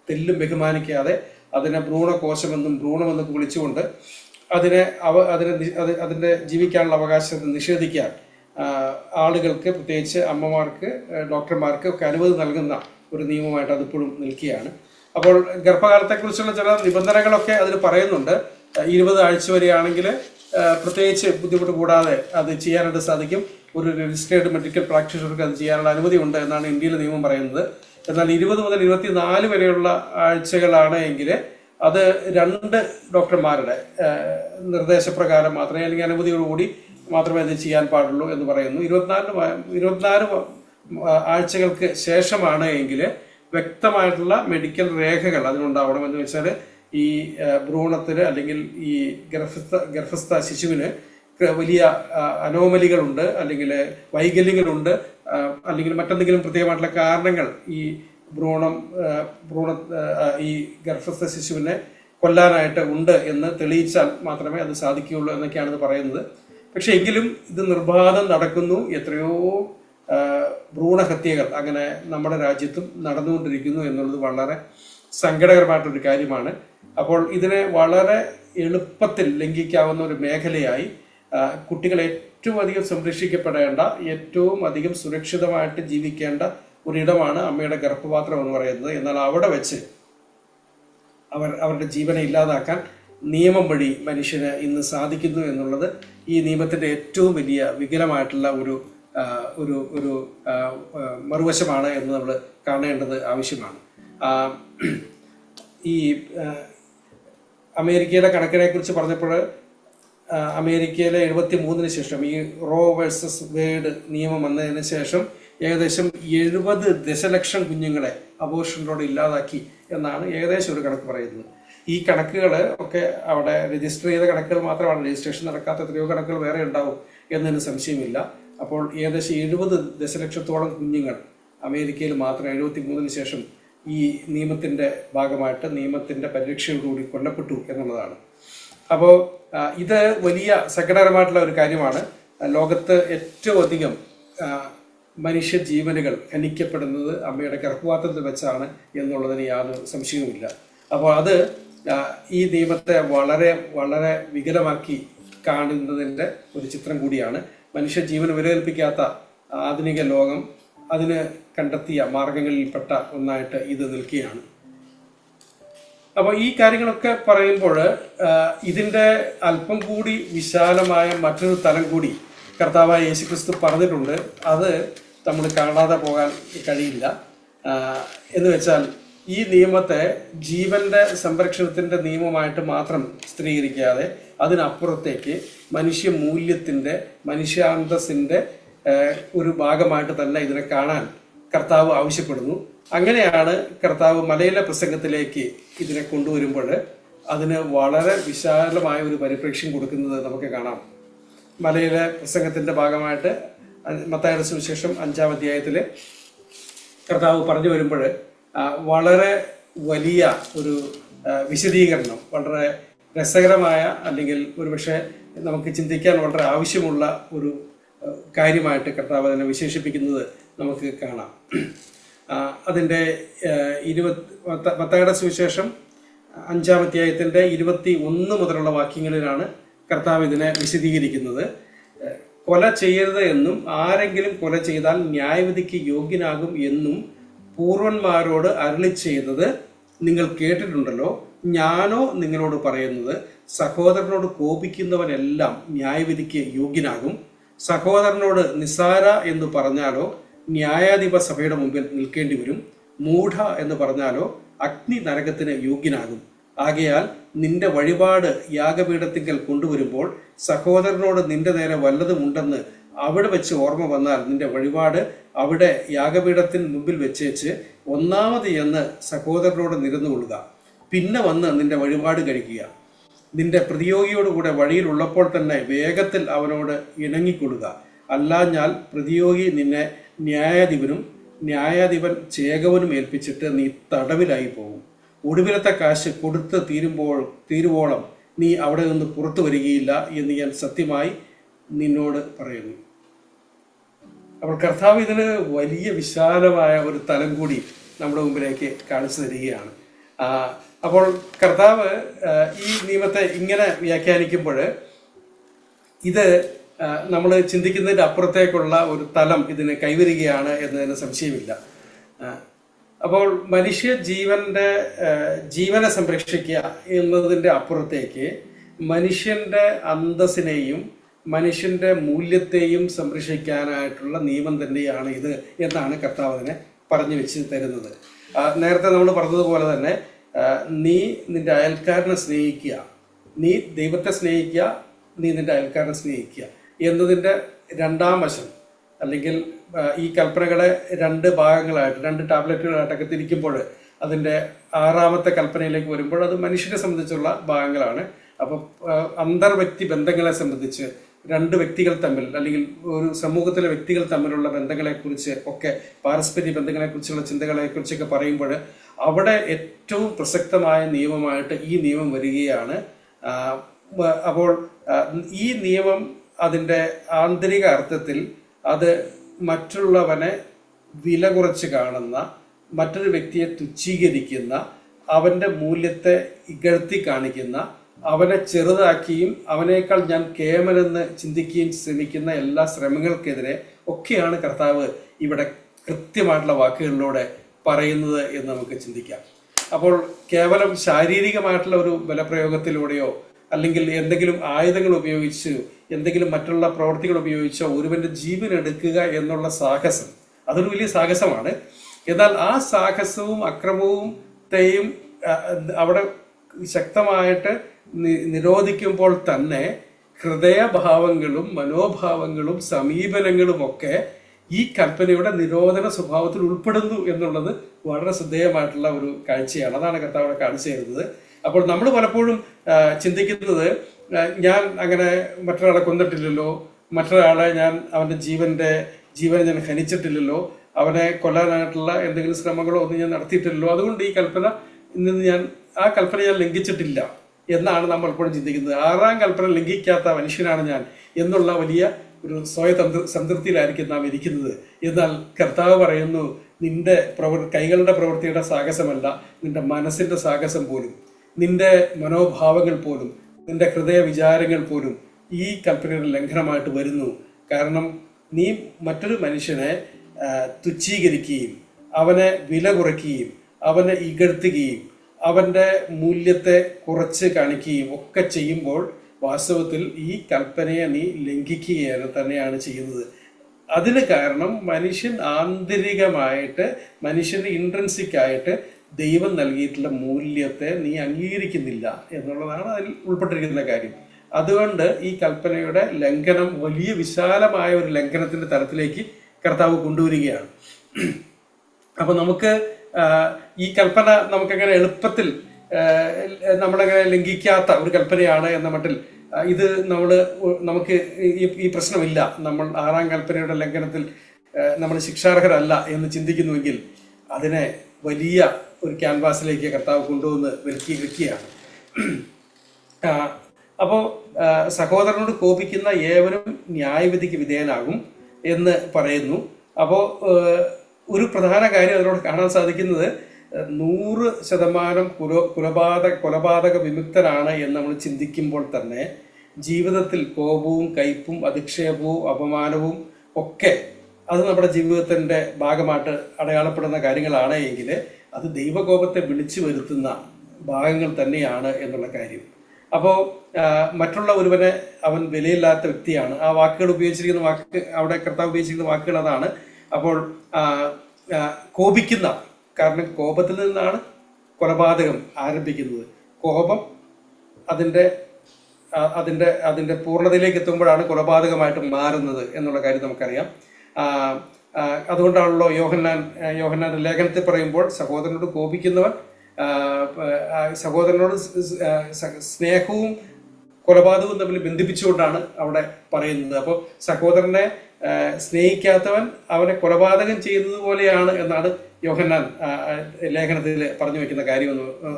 തെല്ലും ബഹുമാനിക്കാതെ അതിനെ ഭ്രൂണകോശമെന്നും ഭ്രൂണമെന്നും വിളിച്ചുകൊണ്ട് അതിന്റെ ജീവിക്കാനുള്ള അവകാശത്തെ നിഷേധിക്കാൻ ആളുകൾക്ക്, പ്രത്യേകിച്ച് അമ്മമാർക്ക്, ഡോക്ടർമാർക്ക് ഒക്കെ അനുമതി നൽകുന്ന ഒരു നിയമമായിട്ട് അതിപ്പോഴും നിൽക്കുകയാണ്. അപ്പോൾ ഗർഭകാലത്തെക്കുറിച്ചുള്ള ചില നിബന്ധനകളൊക്കെ അതിൽ പറയുന്നുണ്ട്. 20 ആഴ്ച വരെയാണെങ്കിൽ പ്രത്യേകിച്ച് ബുദ്ധിമുട്ട് കൂടാതെ അത് ചെയ്യാനായിട്ട് സാധിക്കും. ഒരു രജിസ്റ്റേർഡ് മെഡിക്കൽ പ്രാക്ടീഷണർക്ക് അത് ചെയ്യാനുള്ള അനുമതി ഉണ്ട് എന്നാണ് ഇന്ത്യയിലെ നിയമം പറയുന്നത്. എന്നാൽ 20 മുതൽ 24 വരെയുള്ള ആഴ്ചകളാണ് എങ്കിൽ അത് 2 ഡോക്ടർമാരുടെ നിർദ്ദേശപ്രകാരം മാത്രമേ, അല്ലെങ്കിൽ അനുമതിയോടുകൂടി മാത്രമേ അത് ചെയ്യാൻ പാടുള്ളൂ എന്ന് പറയുന്നു. 24 ആഴ്ചകൾക്ക് ശേഷമാണ് എങ്കിൽ വ്യക്തമായിട്ടുള്ള മെഡിക്കൽ രേഖകൾ അതിനുണ്ടാവണം. എന്ന് വെച്ചാൽ ഈ ഭ്രൂണത്തിന് അല്ലെങ്കിൽ ഈ ഗർഭസ്ഥ ശിശുവിന് വലിയ അനോമലികളുണ്ട്, അല്ലെങ്കിൽ വൈകല്യങ്ങളുണ്ട്, അല്ലെങ്കിൽ മറ്റെന്തെങ്കിലും പ്രത്യേകമായിട്ടുള്ള കാരണങ്ങൾ ഈ ഈ ഗർഭസ്ഥ ശിശുവിനെ കൊല്ലാനായിട്ട് ഉണ്ട് എന്ന് തെളിയിച്ചാൽ മാത്രമേ അത് സാധിക്കുകയുള്ളൂ എന്നൊക്കെയാണ് ഇത് പറയുന്നത്. പക്ഷെ എങ്കിലും ഇത് നിർബാധം നടക്കുന്നു. എത്രയോ ഭ്രൂണഹത്യകൾ അങ്ങനെ നമ്മുടെ രാജ്യത്തും നടന്നുകൊണ്ടിരിക്കുന്നു എന്നുള്ളത് വളരെ സങ്കടകരമായിട്ടൊരു കാര്യമാണ്. അപ്പോൾ ഇതിനെ വളരെ എളുപ്പത്തിൽ ലംഘിക്കാവുന്ന ഒരു മേഖലയായി കുട്ടികൾ ഏറ്റവും അധികം സംരക്ഷിക്കപ്പെടേണ്ട, ഏറ്റവും അധികം സുരക്ഷിതമായിട്ട് ജീവിക്കേണ്ട ഒരിടമാണ് അമ്മയുടെ ഗർഭപാത്രം എന്ന് പറയുന്നത്. എന്നാൽ അവിടെ വെച്ച് അവരുടെ ജീവനെ ഇല്ലാതാക്കാൻ നിയമം വഴി മനുഷ്യന് ഇന്ന് സാധിക്കുന്നു എന്നുള്ളത് ഈ നിയമത്തിന്റെ ഏറ്റവും വലിയ വികലമായിട്ടുള്ള ഒരു ഒരു ഒരു മറുവശമാണ് എന്ന് നമ്മൾ കാണേണ്ടത് ആവശ്യമാണ്. ഈ അമേരിക്കയിലെ കണക്കിനെ കുറിച്ച് പറഞ്ഞപ്പോൾ അമേരിക്കയിലെ 73 ശേഷം ഈ റോ വേഴ്സസ് വേഡ് നിയമം വന്നതിന് ശേഷം ഏകദേശം 70 ദശലക്ഷം കുഞ്ഞുങ്ങളെ അബോർഷനിലൂടെ ഇല്ലാതാക്കി എന്നാണ് ഏകദേശം ഒരു കണക്ക് പറയുന്നത്. ഈ കണക്കുകൾ ഒക്കെ അവിടെ രജിസ്റ്റർ ചെയ്ത കണക്കുകൾ മാത്രമാണ്, രജിസ്ട്രേഷൻ നടക്കാത്ത എത്രയോ കണക്കുകൾ വേറെ ഉണ്ടാവും എന്നതിന് സംശയമില്ല. അപ്പോൾ ഏകദേശം 70 ദശലക്ഷത്തോളം കുഞ്ഞുങ്ങൾ അമേരിക്കയിൽ മാത്രം 73 ശേഷം ഈ നിയമത്തിന്റെ ഭാഗമായിട്ട് നിയമത്തിന്റെ പരിരക്ഷയോടുകൂടി കൊല്ലപ്പെട്ടു എന്നുള്ളതാണ്. അപ്പോൾ ഇത് വലിയ സങ്കടകരമായിട്ടുള്ള ഒരു കാര്യമാണ്. ലോകത്ത് ഏറ്റവും അധികം മനുഷ്യ ജീവനുകൾ ഹനിക്കപ്പെടുന്നത് അമ്മയുടെ ഗർഭപാത്രത്തിൽ വെച്ചാണ് എന്നുള്ളതിന് യാതൊരു സംശയവുമില്ല. അപ്പോൾ അത് ഈ നിയമത്തെ വളരെ വളരെ വികലമാക്കി കാണുന്നതിൻ്റെ ഒരു ചിത്രം കൂടിയാണ്. മനുഷ്യ ജീവന് വിലകൽപ്പിക്കാത്ത ആധുനിക ലോകം അതിന് കണ്ടെത്തിയ മാർഗങ്ങളിൽപ്പെട്ട ഒന്നായിട്ട് ഇത് നിൽക്കുകയാണ്. അപ്പോൾ ഈ കാര്യങ്ങളൊക്കെ പറയുമ്പോൾ ഇതിൻ്റെ അല്പം കൂടി വിശാലമായ മറ്റൊരു തലം കൂടി കർത്താവായ യേശുക്രിസ്തു പറഞ്ഞിട്ടുണ്ട്. അത് നമ്മൾ കാണാതെ പോകാൻ കഴിയില്ല. എന്ന് വെച്ചാൽ ഈ നിയമത്തെ ജീവന്റെ സംരക്ഷണത്തിന്റെ നിയമമായിട്ട് മാത്രം സ്ഥിരീകരിക്കാതെ അതിനപ്പുറത്തേക്ക് മനുഷ്യ മൂല്യത്തിന്റെ, മനുഷ്യാന്തസ്സിന്റെ ഒരു ഭാഗമായിട്ട് തന്നെ ഇതിനെ കാണാൻ കർത്താവ് ആവശ്യപ്പെടുന്നു. അങ്ങനെയാണ് കർത്താവ് മലയിലെ പ്രസംഗത്തിലേക്ക് ഇതിനെ കൊണ്ടുവരുമ്പോൾ അതിന് വളരെ വിശാലമായ ഒരു പരിപ്രേക്ഷ്യം കൊടുക്കുന്നത് നമുക്ക് കാണാം. മലയിലെ പ്രസംഗത്തിന്റെ ഭാഗമായിട്ട് മത്തായിയുടെ സുവിശേഷം 5-ാം അധ്യായത്തിൽ കർത്താവ് പറഞ്ഞു വരുമ്പോൾ വളരെ വലിയ ഒരു വിശദീകരണം, വളരെ രസകരമായ അല്ലെങ്കിൽ ഒരുപക്ഷെ നമുക്ക് ചിന്തിക്കാൻ വളരെ ആവശ്യമുള്ള ഒരു കാര്യമായിട്ട് കർത്താവ് അതിനെ വിശേഷിപ്പിക്കുന്നത് നമുക്ക് കാണാം. അതിൻ്റെ മത്തായിയുടെ സുവിശേഷം 5-ാം അധ്യായത്തിൻ്റെ 21 മുതലുള്ള വാക്യങ്ങളിലാണ് കർത്താവ് ഇതിനെ വിശദീകരിക്കുന്നത്. കൊല ചെയ്യരുത് എന്നും ആരെങ്കിലും കൊല ചെയ്താൽ ന്യായവിധിക്ക് യോഗ്യനാകും എന്നും പൂർവന്മാരോട് അരുളി ചെയ്തത് നിങ്ങൾ കേട്ടിട്ടുണ്ടല്ലോ. ഞാനോ നിങ്ങളോട് പറയുന്നത്, സഹോദരനോട് കോപിക്കുന്നവനെല്ലാം ന്യായവിധിക്ക് യോഗ്യനാകും. സഹോദരനോട് നിസ്സാര എന്ന് പറഞ്ഞാലോ ന്യായാധിപ സഭയുടെ മുമ്പിൽ നിൽക്കേണ്ടി വരും. മൂഢ എന്ന് പറഞ്ഞാലോ അഗ്നി നരകത്തിന് യോഗ്യനാകും. ആകയാൽ നിന്റെ വഴിപാട് യാഗപീഠത്തിങ്കൽ കൊണ്ടുവരുമ്പോൾ സഹോദരനോട് നിന്റെ നേരെ വല്ലതുമുണ്ടെന്ന് അവിടെ വെച്ച് ഓർമ്മ വന്നാൽ നിന്റെ വഴിപാട് അവിടെ യാഗപീഠത്തിന് മുമ്പിൽ വെച്ചേച്ച് ഒന്നാമത് എന്ന് സഹോദരനോട് നിരന്നുകൊള്ളുക. പിന്നെ വന്ന് നിന്റെ വഴിപാട് കഴിക്കുക. നിന്റെ പ്രതിയോഗിയോടുകൂടെ വഴിയിലുള്ളപ്പോൾ തന്നെ വേഗത്തിൽ അവനോട് ഇണങ്ങിക്കൊള്ളുക. അല്ലാഞ്ഞാൽ പ്രതിയോഗി നിന്നെ ന്യായാധിപനും ന്യായാധിപൻ ചേകവനും ഏൽപ്പിച്ചിട്ട് നീ തടവിലായി പോകും. ഒടുവിലത്തെ കാശ് കൊടുത്ത് തീരുവോളം നീ അവിടെ നിന്ന് പുറത്തു വരികയില്ല എന്ന് ഞാൻ സത്യമായി നിന്നോട് പറയുന്നു. അപ്പോൾ കർത്താവ് ഇതിന് വലിയ വിശാലമായ ഒരു തലം കൂടി നമ്മുടെ മുമ്പിലേക്ക് കാണിച്ചു തരികയാണ്. അപ്പോൾ കർത്താവ് ഈ നിയമത്തെ ഇങ്ങനെ വ്യാഖ്യാനിക്കുമ്പോൾ ഇത് നമ്മൾ ചിന്തിക്കുന്നതിൻ്റെ അപ്പുറത്തേക്കുള്ള ഒരു തലം ഇതിന് കൈവരികയാണ് എന്നതിന് സംശയമില്ല. അപ്പോൾ മനുഷ്യ ജീവനെ സംരക്ഷിക്കുക എന്നതിൻ്റെ അപ്പുറത്തേക്ക് മനുഷ്യന്റെ അന്തസ്സിനെയും മനുഷ്യന്റെ മൂല്യത്തെയും സംരക്ഷിക്കാനായിട്ടുള്ള നിയമം തന്നെയാണ് ഇത് എന്നാണ് കർത്താവ് അതിനെ പറഞ്ഞു വെച്ച് തരുന്നത്. നേരത്തെ നമ്മൾ പറഞ്ഞതുപോലെ തന്നെ നീ നിന്റെ അയൽക്കാരനെ സ്നേഹിക്കുക, നീ ദൈവത്തെ സ്നേഹിക്കുക, നീ നിന്റെ അയൽക്കാരനെ സ്നേഹിക്കുക എന്നതിൻ്റെ രണ്ടാം വശം, അല്ലെങ്കിൽ ഈ കൽപ്പനകളെ 2 ഭാഗങ്ങളായിട്ട് 2 ടാബ്ലറ്റുകളായിട്ടൊക്കെ തിരിക്കുമ്പോൾ അതിൻ്റെ 6ാമത്തെ കൽപ്പനയിലേക്ക് വരുമ്പോൾ അത് മനുഷ്യനെ സംബന്ധിച്ചുള്ള ഭാഗങ്ങളാണ്. അപ്പോൾ അന്തർവ്യക്തി ബന്ധങ്ങളെ സംബന്ധിച്ച് 2 വ്യക്തികൾ തമ്മിൽ അല്ലെങ്കിൽ ഒരു സമൂഹത്തിലെ വ്യക്തികൾ തമ്മിലുള്ള ബന്ധങ്ങളെക്കുറിച്ച് ഒക്കെ, പാരസ്പര്യ ബന്ധങ്ങളെക്കുറിച്ചുള്ള ചിന്തകളെക്കുറിച്ചൊക്കെ പറയുമ്പോൾ അവിടെ ഏറ്റവും പ്രസക്തമായ നിയമമായിട്ട് ഈ നിയമം വരികയാണ്. അപ്പോൾ ഈ നിയമം അതിൻ്റെ ആന്തരിക അർത്ഥത്തിൽ അത് മറ്റുള്ളവനെ വില കുറച്ച് കാണുന്ന, മറ്റൊരു വ്യക്തിയെ തുച്ഛീകരിക്കുന്ന, അവൻ്റെ മൂല്യത്തെ ഇകഴ്ത്തി കാണിക്കുന്ന, അവനെ ചെറുതാക്കിയും അവനേക്കാൾ ഞാൻ കേമനെന്ന് ചിന്തിക്കുകയും ശ്രമിക്കുന്ന എല്ലാ ശ്രമങ്ങൾക്കെതിരെ ഒക്കെയാണ് കർത്താവ് ഇവിടെ കൃത്യമായിട്ടുള്ള വാക്കുകളിലൂടെ പറയുന്നത് എന്ന് നമുക്ക് ചിന്തിക്കാം. അപ്പോൾ കേവലം ശാരീരികമായിട്ടുള്ള ഒരു ബലപ്രയോഗത്തിലൂടെയോ അല്ലെങ്കിൽ എന്തെങ്കിലും ആയുധങ്ങൾ ഉപയോഗിച്ച് എന്തെങ്കിലും മറ്റുള്ള പ്രവൃത്തികൾ ഉപയോഗിച്ചോ ഒരുവന്റെ ജീവൻ എടുക്കുക എന്നുള്ള സാഹസം, അതൊരു വലിയ സാഹസമാണ്. എന്നാൽ ആ സാഹസവും അക്രമവും അവിടെ ശക്തമായിട്ട് നിരോധിക്കുമ്പോൾ തന്നെ ഹൃദയഭാവങ്ങളും മനോഭാവങ്ങളും സമീപനങ്ങളും ഒക്കെ ഈ കൽപ്പനയുടെ നിരോധന സ്വഭാവത്തിൽ ഉൾപ്പെടുന്നു എന്നുള്ളത് വളരെ ശ്രദ്ധേയമായിട്ടുള്ള ഒരു കാഴ്ചയാണ്. അതാണ് കർത്താവ് അവിടെ കാണിച്ചു തരുന്നത്. അപ്പോൾ നമ്മൾ പലപ്പോഴും ചിന്തിക്കുന്നത്, ഞാൻ അങ്ങനെ മറ്റൊരാളെ കൊന്നിട്ടില്ലല്ലോ, മറ്റൊരാളെ അവന്റെ ജീവനെ ഞാൻ ഹനിച്ചിട്ടില്ലല്ലോ, അവനെ കൊല്ലാനായിട്ടുള്ള എന്തെങ്കിലും ശ്രമങ്ങളോ ഒന്നും ഞാൻ നടത്തിയിട്ടില്ലല്ലോ, അതുകൊണ്ട് ഈ കൽപ്പന ആ കൽപ്പന ഞാൻ ലംഘിച്ചിട്ടില്ല എന്നാണ് നമ്മൾ എപ്പോഴും ചിന്തിക്കുന്നത്. 6ാം കൽപ്പന ലംഘിക്കാത്ത മനുഷ്യനാണ് ഞാൻ എന്നുള്ള വലിയ ഒരു സംതൃപ്തിയിലായിരിക്കും നാം ഇരിക്കുന്നത്. എന്നാൽ കർത്താവ് പറയുന്നു, നിന്റെ കൈകളുടെ പ്രവൃത്തിയുടെ സാഹസമല്ല, നിന്റെ മനസ്സിന്റെ സാഹസം പോലും, നിന്റെ മനോഭാവങ്ങൾ പോലും, നിന്റെ ഹൃദയ വിചാരങ്ങൾ പോലും ഈ കൽപ്പനയുടെ ലംഘനമായിട്ട് വരുന്നു. കാരണം നീ മറ്റൊരു മനുഷ്യനെ തുച്ഛീകരിക്കുകയും അവനെ വില കുറയ്ക്കുകയും അവനെ ഇകഴ്ത്തുകയും അവന്റെ മൂല്യത്തെ കുറച്ച് കാണിക്കുകയും ഒക്കെ ചെയ്യുമ്പോൾ വാസ്തവത്തിൽ ഈ കൽപ്പനയെ നീ ലംഘിക്കുകയാണ് തന്നെയാണ് ചെയ്യുന്നത്. അതിന് കാരണം മനുഷ്യൻ ആന്തരികമായിട്ട്, മനുഷ്യന്റെ ഇൻട്രൻസിക് ആയിട്ട് ദൈവം നൽകിയിട്ടുള്ള മൂല്യത്തെ നീ അംഗീകരിക്കുന്നില്ല എന്നുള്ളതാണ് അതിൽ ഉൾപ്പെട്ടിരിക്കുന്ന കാര്യം. അതുകൊണ്ട് ഈ കൽപ്പനയുടെ ലംഘനം വലിയ വിശാലമായ ഒരു ലംഘനത്തിന്റെ തലത്തിലേക്ക് കർത്താവ് കൊണ്ടുവരികയാണ്. അപ്പൊ നമുക്ക് ഈ കൽപ്പന നമുക്കങ്ങനെ എളുപ്പത്തിൽ നമ്മളങ്ങനെ ലംഘിക്കാത്ത ഒരു കൽപ്പനയാണ് എന്ന മട്ടിൽ ഇത് നമുക്ക് ഈ പ്രശ്നമില്ല, നമ്മൾ 6ാം കൽപ്പനയുടെ ലംഘനത്തിൽ നമ്മൾ ശിക്ഷാർഹരല്ല എന്ന് ചിന്തിക്കുന്നുവെങ്കിൽ അതിനെ വലിയ ഒരു ക്യാൻവാസിലേക്ക് കർത്താവ് കൊണ്ടുവന്ന് വെക്കുകയാണ്. അപ്പോൾ സഹോദരനോട് കോപിക്കുന്ന ഏവരും ന്യായവിധിക്ക് വിധേയനാകും എന്ന് പറയുന്നു. അപ്പോൾ ഒരു പ്രധാന കാര്യം അതിനോട് കാണാൻ സാധിക്കുന്നത് 100% കൊലപാതക വിമുക്തനാണ് എന്ന് നമ്മൾ ചിന്തിക്കുമ്പോൾ തന്നെ ജീവിതത്തിൽ കോപവും കയ്പും അധിക്ഷേപവും അപമാനവും ഒക്കെ അത് നമ്മുടെ ജീവിതത്തിന്റെ ഭാഗമായിട്ട് അടയാളപ്പെടുന്ന കാര്യങ്ങളാണ് എങ്കിൽ അത് ദൈവകോപത്തെ വിളിച്ചു വരുത്തുന്ന ഭാഗങ്ങൾ തന്നെയാണ് എന്നുള്ള കാര്യം. അപ്പോൾ മറ്റുള്ള ഒരുവനെ അവൻ വിലയില്ലാത്ത വ്യക്തിയാണ്. ആ വാക്കുകൾ ഉപയോഗിച്ചിരിക്കുന്ന അവിടെ കർത്താവ് ഉപയോഗിച്ചിരിക്കുന്ന വാക്കുകൾ അതാണ്. അപ്പോൾ കോപിക്കുന്ന, കാരണം കോപത്തിൽ നിന്നാണ് കൊലപാതകം ആരംഭിക്കുന്നത്. കോപം അതിന്റെ പൂർണ്ണതയിലേക്ക് എത്തുമ്പോഴാണ് കൊലപാതകമായിട്ട് മാറുന്നത് എന്നുള്ള കാര്യം നമുക്കറിയാം. അതുകൊണ്ടാണല്ലോ യോഹന്നാന്റെ ലേഖനത്തിൽ പറയുമ്പോൾ സഹോദരനോട് കോപിക്കുന്നവൻ സഹോദരനോട് സ്നേഹവും കൊലപാതകവും തമ്മിൽ ബന്ധിപ്പിച്ചുകൊണ്ടാണ് അവിടെ പറയുന്നത്. അപ്പോൾ സഹോദരനെ സ്നേഹിക്കാത്തവൻ അവനെ കൊലപാതകം ചെയ്യുന്നത് പോലെയാണ് എന്നാണ് യോഹന്നാൻ ലേഖനത്തിൽ പറഞ്ഞു വെക്കുന്ന കാര്യം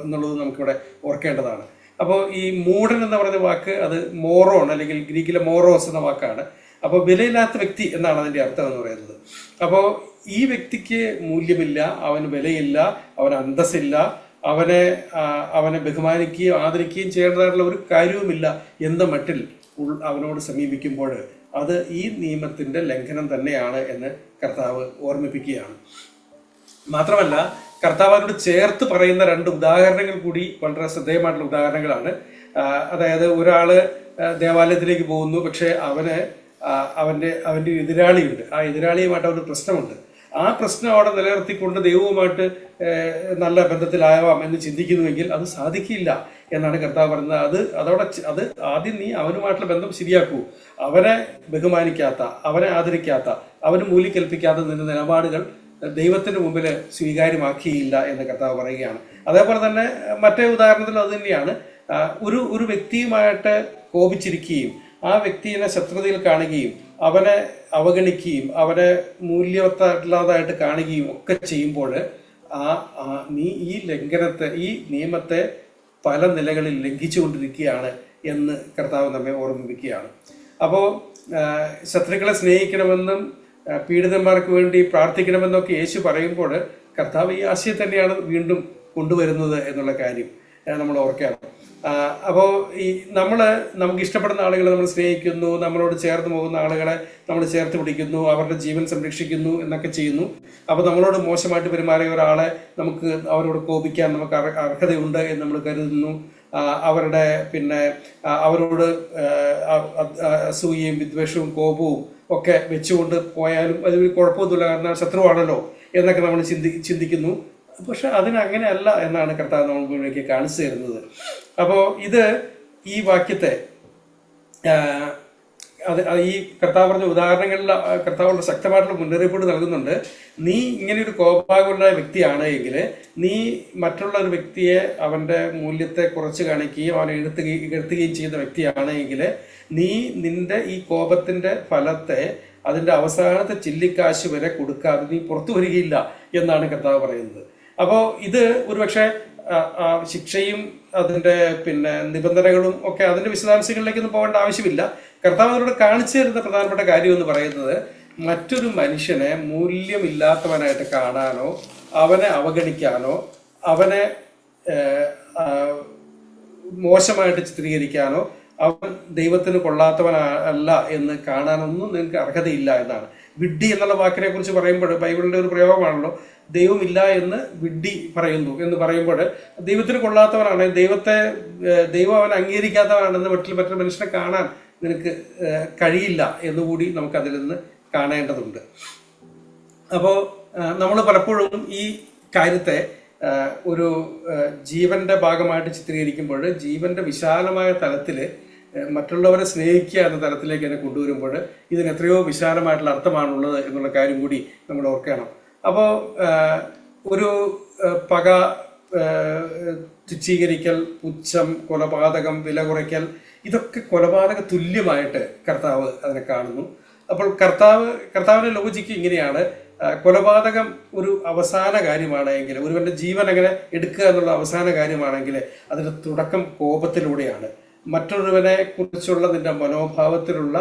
എന്നുള്ളത് നമുക്കിവിടെ ഓർക്കേണ്ടതാണ്. അപ്പോൾ ഈ മൂഢൻ എന്ന് പറയുന്ന വാക്ക് അത് മോറോൺ, അല്ലെങ്കിൽ ഗ്രീക്കിലെ മോറോസ് എന്ന വാക്കാണ്. അപ്പോൾ വിലയില്ലാത്ത വ്യക്തി എന്നാണ് അതിന്റെ അർത്ഥം എന്ന് പറയുന്നത്. അപ്പോൾ ഈ വ്യക്തിക്ക് മൂല്യമില്ല, അവന് വിലയില്ല, അവന് അന്തസ്സില്ല, അവനെ ബഹുമാനിക്കുകയും ആദരിക്കുകയും ചെയ്യേണ്ടതായിട്ടുള്ള ഒരു കാര്യവുമില്ല എന്ന മട്ടിൽ അവനോട് സമീപിക്കുമ്പോൾ അത് ഈ നിയമത്തിന്റെ ലംഘനം തന്നെയാണ് എന്ന് കർത്താവ് ഓർമ്മിപ്പിക്കുകയാണ്. മാത്രമല്ല കർത്താവ് അവരോട് ചേർത്ത് പറയുന്ന 2 ഉദാഹരണങ്ങൾ കൂടി വളരെ ശ്രദ്ധേയമായിട്ടുള്ള ഉദാഹരണങ്ങളാണ്. അതായത് ഒരാള് ദേവാലയത്തിലേക്ക് പോകുന്നു, പക്ഷെ അവന്റെ എതിരാളിയുണ്ട്. ആ എതിരാളിയുമായിട്ട് അവന് പ്രശ്നമുണ്ട്. ആ പ്രശ്നം അവിടെ നിലനിർത്തിക്കൊണ്ട് ദൈവവുമായിട്ട് നല്ല ബന്ധത്തിലാവാം എന്ന് ചിന്തിക്കുന്നുവെങ്കിൽ അത് സാധിക്കില്ല എന്നാണ് കർത്താവ് പറയുന്നത്. അത് ആദ്യം നീ അവനുമായിട്ടുള്ള ബന്ധം ശരിയാക്കൂ. അവനെ ബഹുമാനിക്കാത്ത, അവനെ ആദരിക്കാത്ത, അവന് മൂല്യം കൽപ്പിക്കാത്ത നിന്റെ നിലപാടുകൾ ദൈവത്തിന് മുമ്പിൽ സ്വീകാര്യമാക്കിയില്ല എന്ന് കർത്താവ് പറയുകയാണ്. അതേപോലെ തന്നെ മറ്റേ ഉദാഹരണത്തിൽ അത് തന്നെയാണ്. ഒരു വ്യക്തിയുമായിട്ട് കോപിച്ചിരിക്കുകയും ആ വ്യക്തിയെ ശത്രുതയിൽ കാണുകയും അവനെ അവഗണിക്കുകയും അവനെ മൂല്യവത്തല്ലാതായിട്ട് കാണുകയും ഒക്കെ ചെയ്യുമ്പോൾ നീ ഈ നിയമത്തെ പല നിലകളിൽ ലംഘിച്ചുകൊണ്ടിരിക്കുകയാണ് എന്ന് കർത്താവ് നമ്മെ ഓർമ്മിപ്പിക്കുകയാണ്. അപ്പോൾ ശത്രുക്കളെ സ്നേഹിക്കണമെന്നും പീഡിതന്മാർക്ക് വേണ്ടി പ്രാർത്ഥിക്കണമെന്നൊക്കെ യേശു പറയുമ്പോൾ കർത്താവ് ഈ ആശയം തന്നെയാണ് വീണ്ടും കൊണ്ടുവരുന്നത് എന്നുള്ള കാര്യം നമ്മൾ ഓർക്കണം. അപ്പോൾ ഈ നമുക്ക് ഇഷ്ടപ്പെടുന്ന ആളുകളെ നമ്മൾ സ്നേഹിക്കുന്നു, നമ്മളോട് ചേർന്ന് പോകുന്ന ആളുകളെ നമ്മൾ ചേർത്ത് പിടിക്കുന്നു, അവരുടെ ജീവൻ സംരക്ഷിക്കുന്നു എന്നൊക്കെ ചെയ്യുന്നു. അപ്പോൾ നമ്മളോട് മോശമായിട്ട് പെരുമാറിയ ഒരാളെ അവരോട് കോപിക്കാൻ നമുക്ക് അർഹതയുണ്ട് എന്ന് നമ്മൾ കരുതുന്നു. അവരോട് അസൂയയും വിദ്വേഷവും കോപവും ഒക്കെ വെച്ചുകൊണ്ട് പോയാലും അത് കുഴപ്പമൊന്നുമില്ല, കാരണം ശത്രുവാണല്ലോ എന്നൊക്കെ നമ്മൾ ചിന്തിക്കുന്നു. പക്ഷെ അതിനങ്ങനെയല്ല എന്നാണ് കർത്താവ് നമ്മൾക്ക് കാണിച്ചു തരുന്നത്. അപ്പോൾ ഈ വാക്യത്തെ ഈ കർത്താവ് പറഞ്ഞ ഉദാഹരണങ്ങളിൽ കർത്താവുള്ള ശക്തമായിട്ടുള്ള മുന്നറിയിപ്പ് നൽകുന്നുണ്ട്. നീ ഇങ്ങനെ ഒരു കോപാകുലനായ വ്യക്തിയാണ് എങ്കിൽ, നീ മറ്റുള്ള ഒരു വ്യക്തിയെ അവന്റെ മൂല്യത്തെ കുറച്ച് കാണിക്കുകയും അവനെ ഇകഴ്ത്തുകയും ചെയ്യുന്ന വ്യക്തിയാണ് എങ്കിൽ, നീ നിന്റെ ഈ കോപത്തിന്റെ ഫലത്തെ അതിന്റെ അവസാനത്തെ ചില്ലിക്കാശ് വരെ കൊടുക്കാതെ നീ പുറത്തു വരികയില്ല എന്നാണ് കർത്താവ് പറയുന്നത്. അപ്പോൾ ഇത് ഒരുപക്ഷെ ശിക്ഷയും അതിന്റെ നിബന്ധനകളും ഒക്കെ അതിന്റെ വിശദാംശങ്ങളിലേക്കൊന്നും പോകേണ്ട ആവശ്യമില്ല. കർത്താവ് അവരോട് കാണിച്ചു തരുന്ന പ്രധാനപ്പെട്ട കാര്യം എന്ന് പറയുന്നത്, മറ്റൊരു മനുഷ്യനെ മൂല്യമില്ലാത്തവനായിട്ട് കാണാനോ അവനെ അവഗണിക്കാനോ അവനെ മോശമായിട്ട് ചിത്രീകരിക്കാനോ അവൻ ദൈവത്തിന് കൊള്ളാത്തവനല്ല എന്ന് കാണാനൊന്നും നിങ്ങൾക്ക് അർഹതയില്ല എന്നാണ്. വിഡ്ഢി എന്നുള്ള വാക്കിനെ കുറിച്ച് പറയുമ്പോൾ ബൈബിളിന്റെ ഒരു പ്രയോഗമാണല്ലോ, ദൈവമില്ല എന്ന് വിഡ്ഢി പറയുന്നു എന്ന് പറയുമ്പോൾ ദൈവത്തിന് കൊള്ളാത്തവനാണ്, ദൈവം അവൻ അംഗീകരിക്കാത്തവനാണെന്ന് മറ്റൊരു മനുഷ്യനെ കാണാൻ നിനക്ക് കഴിയില്ല എന്നുകൂടി നമുക്ക് അതിൽ നിന്ന് കാണേണ്ടതുണ്ട്. അപ്പോൾ നമ്മൾ പലപ്പോഴും ഈ കാര്യത്തെ ഒരു ജീവന്റെ ഭാഗമായിട്ട് ചിത്രീകരിക്കുമ്പോൾ, ജീവന്റെ വിശാലമായ തലത്തിൽ മറ്റുള്ളവരെ സ്നേഹിക്കുക എന്ന തലത്തിലേക്ക് എന്നെ കൊണ്ടുവരുമ്പോൾ ഇതിന് എത്രയോ വിശാലമായിട്ടുള്ള അർത്ഥമാണുള്ളത് എന്നുള്ള കാര്യം കൂടി നമ്മൾ ഓർക്കണം. അപ്പോൾ ഒരു പക, തുച്ഛീകരിക്കൽ, പുച്ഛം, കൊലപാതകം, വില കുറയ്ക്കൽ, ഇതൊക്കെ കൊലപാതക തുല്യമായിട്ട് കർത്താവ് അതിനെ കാണുന്നു. അപ്പോൾ കർത്താവിന്റെ ലോജിക്ക് ഇങ്ങനെയാണ്: കൊലപാതകം ഒരു അവസാന കാര്യമാണെങ്കിൽ, ഒരുവന്റെ ജീവൻ അങ്ങനെ എടുക്കുക എന്നുള്ള അവസാന കാര്യമാണെങ്കിൽ, അതിന്റെ തുടക്കം കോപത്തിലൂടെയാണ്. മറ്റൊരുവനെ കുറിച്ചുള്ള നിന്റെ മനോഭാവത്തിലുള്ള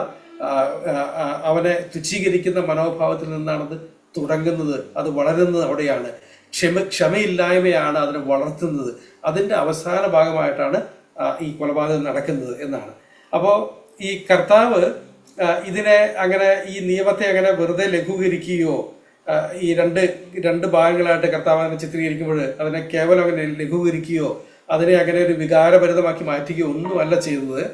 അവനെ തുച്ഛീകരിക്കുന്ന മനോഭാവത്തിൽ നിന്നാണത് തുടങ്ങുന്നത്, അത് വളരുന്നത് അവിടെയാണ്. ക്ഷമയില്ലായ്മയാണ് അതിനെ വളർത്തുന്നത്. അതിന്റെ അവസാന ഭാഗമായിട്ടാണ് ഈ കൊലപാതകം നടക്കുന്നത് എന്നാണ്. അപ്പോൾ ഈ കർത്താവ് ഇതിനെ അങ്ങനെ, ഈ നിയമത്തെ അങ്ങനെ വെറുതെ ലഘൂകരിക്കുകയോ, ഈ രണ്ട് ഭാഗങ്ങളായിട്ട് കർത്താവ് അതിനെ ചിത്രീകരിക്കുമ്പോൾ അതിനെ കേവലം അങ്ങനെ ലഘൂകരിക്കുകയോ അതിനെ അങ്ങനെ ഒരു വികാരഭരിതമാക്കി മാറ്റുകയോ ഒന്നുമല്ല ചെയ്യുന്നത്.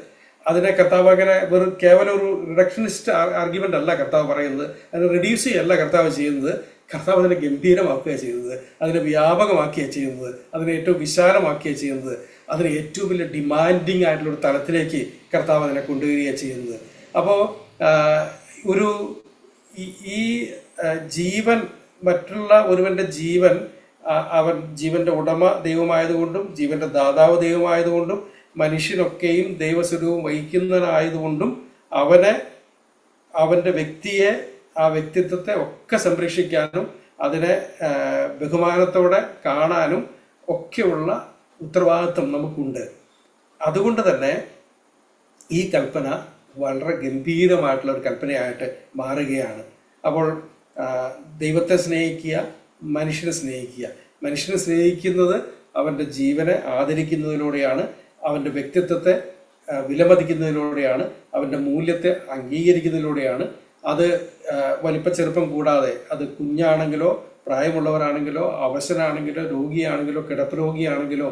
അതിനെ കർത്താവ് അങ്ങനെ കേവലം ഒരു റിഡക്ഷനിസ്റ്റ് ആർഗ്യുമെന്റ് അല്ല കർത്താവ് പറയുന്നത്, അതിനെ റെഡ്യൂസ് ചെയ്യല്ല കർത്താവ് ചെയ്യുന്നത്. കർത്താവ് അതിനെ ഗംഭീരമാക്കുകയാണ് ചെയ്യുന്നത്, അതിനെ വ്യാപകമാക്കുകയാണ് ചെയ്യുന്നത്, അതിനെ ഏറ്റവും വിശാലമാക്കുകയാണ് ചെയ്യുന്നത്, അതിനെ ഏറ്റവും വലിയ ഡിമാൻഡിങ് ആയിട്ടുള്ള ഒരു തലത്തിലേക്ക് കർത്താവ് അതിനെ കൊണ്ടുവരികയാണ് ചെയ്യുന്നത്. അപ്പോൾ ഈ ജീവൻ, മറ്റുള്ള ഒരുവന്റെ ജീവൻ, അവൻ ജീവന്റെ ഉടമ ദൈവമായതുകൊണ്ടും ജീവന്റെ ദാതാവ് ദൈവമായതുകൊണ്ടും മനുഷ്യനൊക്കെയും ദൈവസ്വരൂപം വഹിക്കുന്നവനായതുകൊണ്ടും അവന്റെ വ്യക്തിയെ, ആ വ്യക്തിത്വത്തെ ഒക്കെ സംരക്ഷിക്കാനും അതിനെ ബഹുമാനത്തോടെ കാണാനും ഒക്കെയുള്ള ഉത്തരവാദിത്വം നമുക്കുണ്ട്. അതുകൊണ്ട് തന്നെ ഈ കൽപ്പന വളരെ ഗംഭീരമായിട്ടുള്ള ഒരു കൽപ്പനയായിട്ട് മാറുകയാണ്. അപ്പോൾ ദൈവത്തെ സ്നേഹിക്കുക, മനുഷ്യനെ സ്നേഹിക്കുക. മനുഷ്യനെ സ്നേഹിക്കുന്നത് അവന്റെ ജീവനെ ആദരിക്കുന്നതിലൂടെയാണ്, അവന്റെ വ്യക്തിത്വത്തെ വിലമതിക്കുന്നതിലൂടെയാണ്, അവന്റെ മൂല്യത്തെ അംഗീകരിക്കുന്നതിലൂടെയാണ്. അത് വലിപ്പ ചെറുപ്പം കൂടാതെ, അത് കുഞ്ഞാണെങ്കിലോ പ്രായമുള്ളവരാണെങ്കിലോ അവശനാണെങ്കിലോ രോഗിയാണെങ്കിലോ കിടപ്പ് രോഗിയാണെങ്കിലോ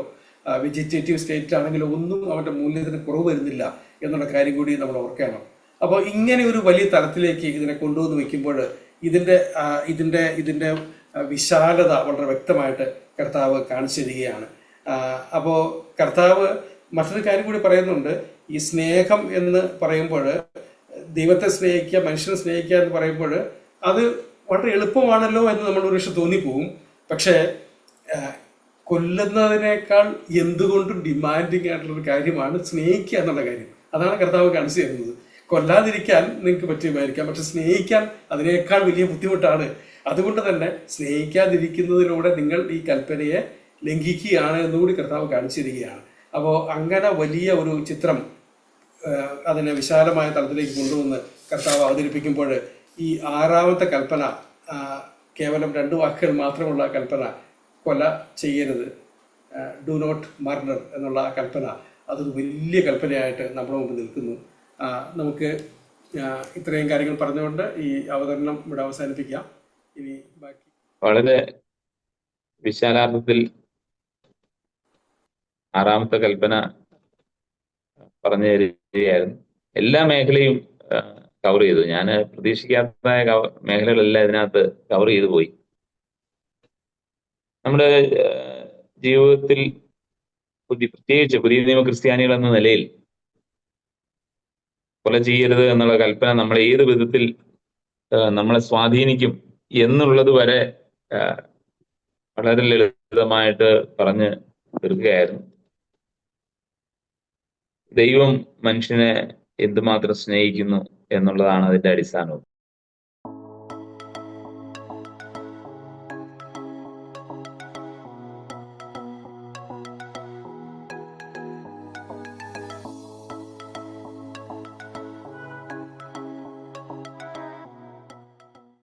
വെജിറ്റേറ്റീവ് സ്റ്റേറ്റ് ആണെങ്കിലോ ഒന്നും അവന്റെ മൂല്യത്തിന് കുറവ് വരുന്നില്ല എന്നുള്ള കാര്യം കൂടി നമ്മൾ ഓർക്കണം. അപ്പോൾ ഇങ്ങനെ ഒരു വലിയ തലത്തിലേക്ക് ഇതിനെ കൊണ്ടുവന്ന് വെക്കുമ്പോൾ ഇതിന്റെ വിശാലത വളരെ വ്യക്തമായിട്ട് കർത്താവ് കാണിച്ചു തരികയാണ്. അപ്പോൾ കർത്താവ് മറ്റൊരു കാര്യം കൂടി പറയുന്നുണ്ട്. ഈ സ്നേഹം എന്ന് പറയുമ്പോൾ, ദൈവത്തെ സ്നേഹിക്കുക, മനുഷ്യനെ സ്നേഹിക്കുക എന്ന് പറയുമ്പോൾ അത് വളരെ എളുപ്പമാണല്ലോ എന്ന് നമ്മൾ ഒരു പക്ഷെ തോന്നിപ്പോവും. പക്ഷേ കൊല്ലുന്നതിനേക്കാൾ എന്തുകൊണ്ടും ഡിമാൻഡിങ് ആയിട്ടുള്ളൊരു കാര്യമാണ് സ്നേഹിക്കുക എന്നുള്ള കാര്യം. അതാണ് കർത്താവ് കാണിച്ചു തരുന്നത്. കൊല്ലാതിരിക്കാൻ നിങ്ങൾക്ക് പറ്റുമായിരിക്കാം, പക്ഷെ സ്നേഹിക്കാൻ അതിനേക്കാൾ വലിയ ബുദ്ധിമുട്ടാണ്. അതുകൊണ്ട് തന്നെ സ്നേഹിക്കാതിരിക്കുന്നതിലൂടെ നിങ്ങൾ ഈ കൽപ്പനയെ ലംഘിക്കുകയാണ് എന്നുകൂടി കർത്താവ് കാണിച്ചിരിക്കുകയാണ്. അപ്പോൾ അങ്ങനെ വലിയ ഒരു ചിത്രം അതിനെ വിശാലമായ തലത്തിലേക്ക് കൊണ്ടുവന്ന് കർത്താവ് അവതരിപ്പിക്കുമ്പോൾ ഈ ആറാമത്തെ കൽപ്പന ആ, കേവലം 2 വാക്കുകൾ മാത്രമുള്ള കൽപ്പന, കൊല ചെയ്യരുത്, ഡു നോട്ട് മർഡർ എന്നുള്ള ആ കൽപ്പന, അതൊരു വലിയ കൽപ്പനയായിട്ട് നമ്മുടെ മുമ്പ് നിൽക്കുന്നു. ആ, നമുക്ക് ഇത്രയും കാര്യങ്ങൾ പറഞ്ഞുകൊണ്ട് ഈ അവതരണം ഇവിടെ അവസാനിപ്പിക്കാം. ഇനി ബാക്കി വളരെ വിശാലാർത്ഥത്തിൽ ആറാമത്തെ കൽപ്പന പറഞ്ഞു തരികയായിരുന്നു. എല്ലാ മേഖലയും കവർ ചെയ്തു. ഞാൻ പ്രതീക്ഷിക്കാത്തതായ മേഖലകളെല്ലാം ഇതിനകത്ത് കവർ ചെയ്തു പോയി. നമ്മുടെ ജീവിതത്തിൽ പ്രത്യേകിച്ച് പുതിയ നിയമ ക്രിസ്ത്യാനികൾ എന്ന നിലയിൽ കൊല ചെയ്യരുത് എന്നുള്ള കൽപ്പന നമ്മളെ ഏത് വിധത്തിൽ നമ്മളെ സ്വാധീനിക്കും എന്നുള്ളത് വരെ വളരെ ലളിതമായിട്ട് പറഞ്ഞ് തീർക്കുകയായിരുന്നു. ദൈവം മനുഷ്യനെ എന്തുമാത്രം സ്നേഹിക്കുന്നു എന്നുള്ളതാണ് അതിന്റെ അടിസ്ഥാനവും.